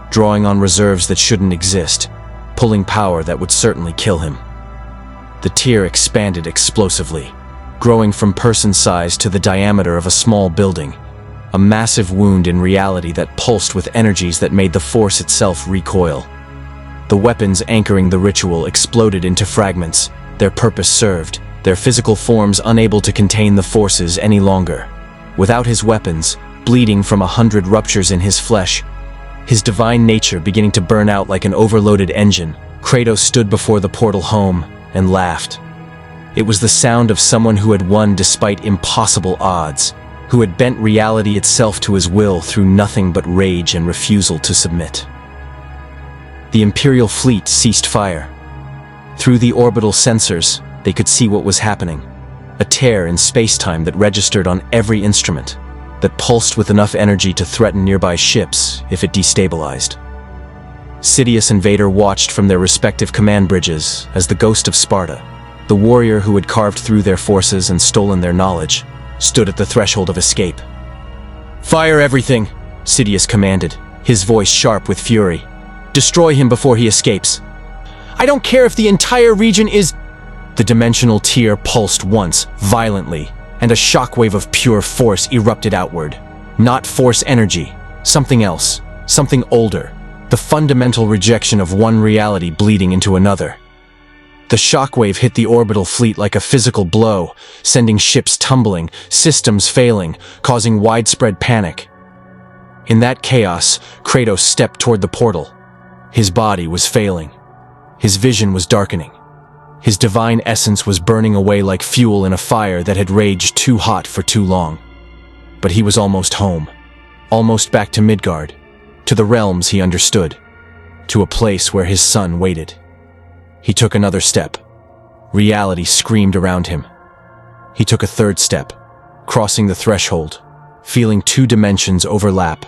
Speaker 1: drawing on reserves that shouldn't exist, pulling power that would certainly kill him. The tear expanded explosively, growing from person size to the diameter of a small building, a massive wound in reality that pulsed with energies that made the Force itself recoil. The weapons anchoring the ritual exploded into fragments, their purpose served, their physical forms unable to contain the forces any longer. Without his weapons, bleeding from 100 ruptures in his flesh, his divine nature beginning to burn out like an overloaded engine, Kratos stood before the portal home and laughed. It was the sound of someone who had won despite impossible odds, who had bent reality itself to his will through nothing but rage and refusal to submit. The Imperial fleet ceased fire. Through the orbital sensors, they could see what was happening. A tear in space-time that registered on every instrument, that pulsed with enough energy to threaten nearby ships if it destabilized. Sidious and Vader watched from their respective command bridges as the Ghost of Sparta, the warrior who had carved through their forces and stolen their knowledge, stood at the threshold of escape. "Fire everything," Sidious commanded, his voice sharp with fury. "Destroy him before he escapes. I don't care if the entire region is—" The dimensional tear pulsed once, violently, and a shockwave of pure force erupted outward. Not force energy, something else, something older, the fundamental rejection of one reality bleeding into another. The shockwave hit the orbital fleet like a physical blow, sending ships tumbling, systems failing, causing widespread panic. In that chaos, Kratos stepped toward the portal. His body was failing. His vision was darkening. His divine essence was burning away like fuel in a fire that had raged too hot for too long. But he was almost home, almost back to Midgard, to the realms he understood, to a place where his son waited. He took another step. Reality screamed around him. He took a third step, crossing the threshold, feeling two dimensions overlap,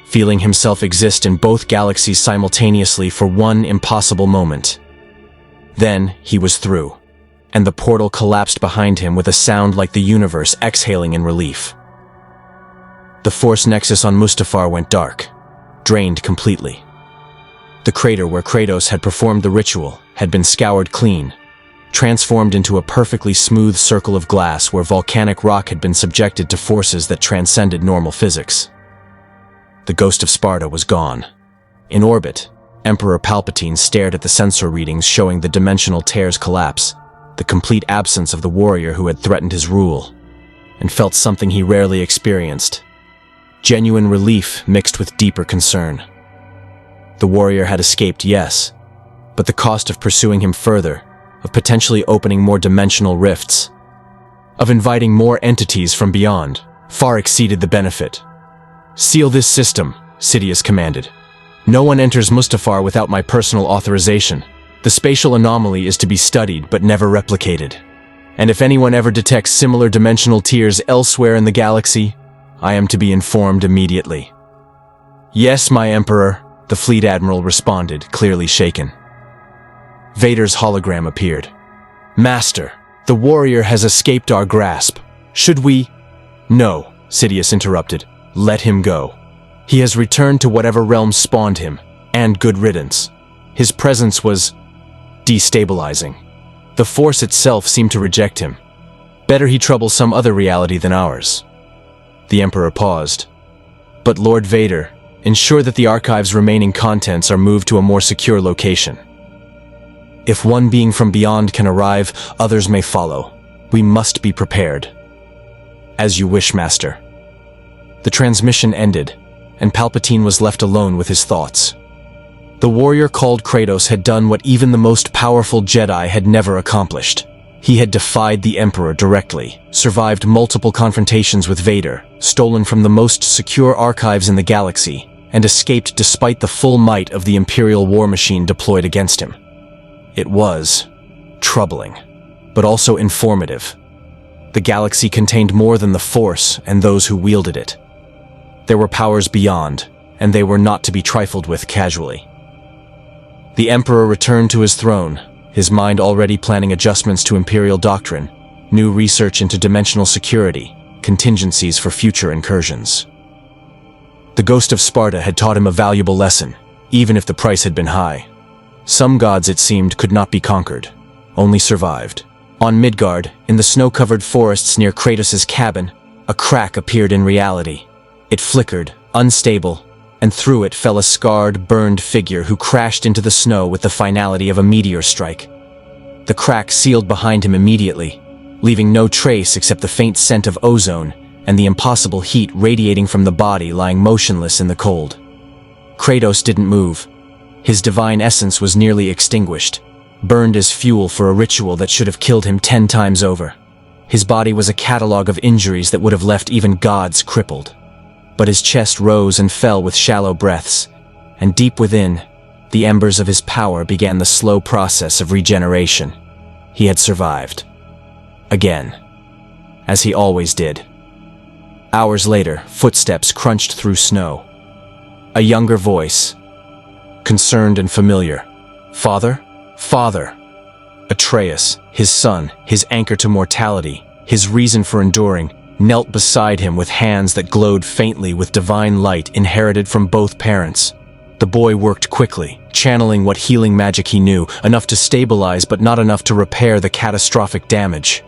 Speaker 1: feeling himself exist in both galaxies simultaneously for one impossible moment. Then he was through, and the portal collapsed behind him with a sound like the universe exhaling in relief. The Force Nexus on Mustafar went dark, drained completely. The crater where Kratos had performed the ritual had been scoured clean, transformed into a perfectly smooth circle of glass where volcanic rock had been subjected to forces that transcended normal physics. The Ghost of Sparta was gone. In orbit, Emperor Palpatine stared at the sensor readings showing the dimensional tear's collapse, the complete absence of the warrior who had threatened his rule. and felt something he rarely experienced. Genuine relief mixed with deeper concern. The warrior had escaped, yes, but the cost of pursuing him further, of potentially opening more dimensional rifts, of inviting more entities from beyond, far exceeded the benefit. "Seal this system," Sidious commanded. "No one enters Mustafar without my personal authorization. The spatial anomaly is to be studied but never replicated. And if anyone ever detects similar dimensional tiers elsewhere in the galaxy, I am to be informed immediately." "Yes, my Emperor," the fleet admiral responded, clearly shaken. Vader's hologram appeared. "Master, the warrior has escaped our grasp. Should we—" "No," Sidious interrupted. "Let him go. He has returned to whatever realm spawned him, and good riddance. His presence was destabilizing. The Force itself seemed to reject him. Better he trouble some other reality than ours." The Emperor paused. "But Lord Vader, ensure that the archive's remaining contents are moved to a more secure location. If one being from beyond can arrive, others may follow. We must be prepared." "As you wish, Master." The transmission ended, and Palpatine was left alone with his thoughts. The warrior called Kratos had done what even the most powerful Jedi had never accomplished. He had defied the Emperor directly, survived multiple confrontations with Vader, stolen from the most secure archives in the galaxy, and escaped despite the full might of the Imperial war machine deployed against him. It was troubling, but also informative. The galaxy contained more than the Force and those who wielded it. There were powers beyond, and they were not to be trifled with casually. The Emperor returned to his throne, his mind already planning adjustments to Imperial doctrine, new research into dimensional security, contingencies for future incursions. The Ghost of Sparta had taught him a valuable lesson, even if the price had been high. Some gods, it seemed, could not be conquered, only survived. On Midgard, in the snow-covered forests near Kratos' cabin, a crack appeared in reality. It flickered, unstable, and through it fell a scarred, burned figure who crashed into the snow with the finality of a meteor strike. The crack sealed behind him immediately, leaving no trace except the faint scent of ozone and the impossible heat radiating from the body lying motionless in the cold. Kratos didn't move. His divine essence was nearly extinguished, burned as fuel for a ritual that should have killed him 10 times over. His body was a catalogue of injuries that would have left even gods crippled. But his chest rose and fell with shallow breaths, and deep within, the embers of his power began the slow process of regeneration. He had survived. Again. As he always did. Hours later, footsteps crunched through snow. A younger voice, concerned and familiar. "Father? Father!" Atreus, his son, his anchor to mortality, his reason for enduring, knelt beside him with hands that glowed faintly with divine light inherited from both parents. The boy worked quickly, channeling what healing magic he knew, enough to stabilize but not enough to repair the catastrophic damage.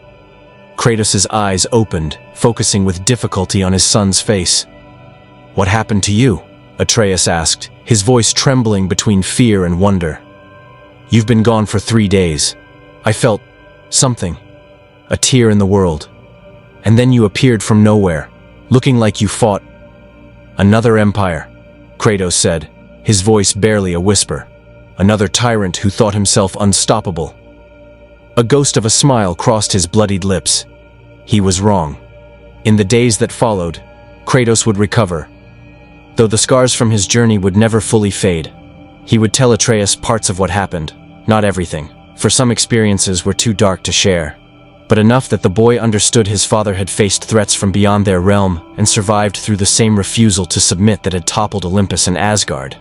Speaker 1: Kratos' eyes opened, focusing with difficulty on his son's face. "What happened to you?" Atreus asked, his voice trembling between fear and wonder. "You've been gone for 3 days. I felt something, a tear in the world. And then you appeared from nowhere, looking like you fought another empire," Kratos said, his voice barely a whisper. "Another tyrant who thought himself unstoppable." A ghost of a smile crossed his bloodied lips. He was wrong. In the days that followed, Kratos would recover, though the scars from his journey would never fully fade. He would tell Atreus parts of what happened, not everything, for some experiences were too dark to share, but enough that the boy understood his father had faced threats from beyond their realm and survived through the same refusal to submit that had toppled Olympus and Asgard.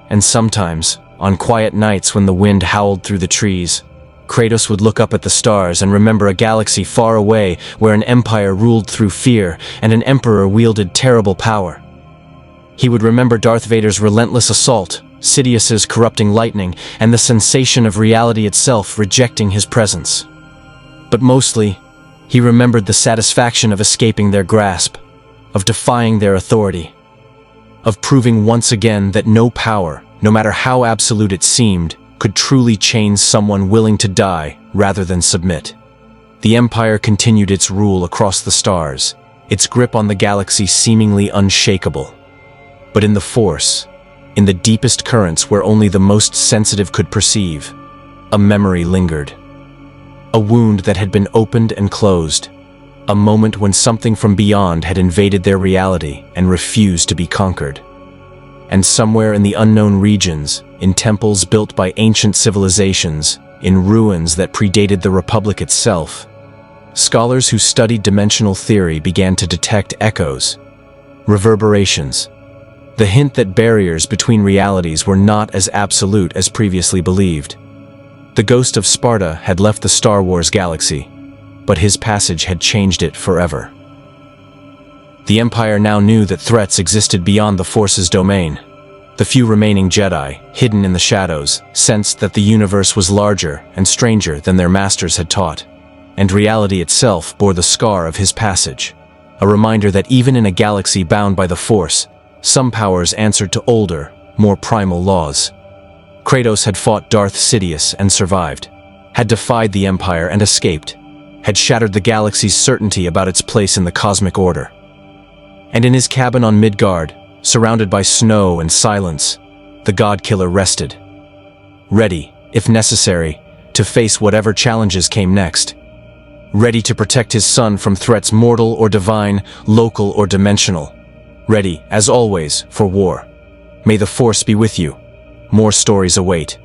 Speaker 1: And sometimes, on quiet nights when the wind howled through the trees, Kratos would look up at the stars and remember a galaxy far away where an empire ruled through fear and an emperor wielded terrible power. He would remember Darth Vader's relentless assault, Sidious's corrupting lightning, and the sensation of reality itself rejecting his presence. But mostly, he remembered the satisfaction of escaping their grasp, of defying their authority, of proving once again that no power, no matter how absolute it seemed, could truly change someone willing to die rather than submit. The Empire continued its rule across the stars, its grip on the galaxy seemingly unshakable. But in the Force, in the deepest currents where only the most sensitive could perceive, a memory lingered. A wound that had been opened and closed, a moment when something from beyond had invaded their reality and refused to be conquered. And somewhere in the unknown regions, in temples built by ancient civilizations, in ruins that predated the Republic itself, scholars who studied dimensional theory began to detect echoes, reverberations, the hint that barriers between realities were not as absolute as previously believed. The Ghost of Sparta had left the Star Wars galaxy, but his passage had changed it forever. The Empire now knew that threats existed beyond the Force's domain. The few remaining Jedi, hidden in the shadows, sensed that the universe was larger and stranger than their masters had taught, and reality itself bore the scar of his passage, a reminder that even in a galaxy bound by the Force, some powers answered to older, more primal laws. Kratos had fought Darth Sidious and survived, had defied the Empire and escaped, had shattered the galaxy's certainty about its place in the cosmic order. And in his cabin on Midgard, surrounded by snow and silence, the God-Killer rested, ready, if necessary, to face whatever challenges came next, ready to protect his son from threats mortal or divine, local or dimensional, ready, as always, for war. May the Force be with you. More stories await.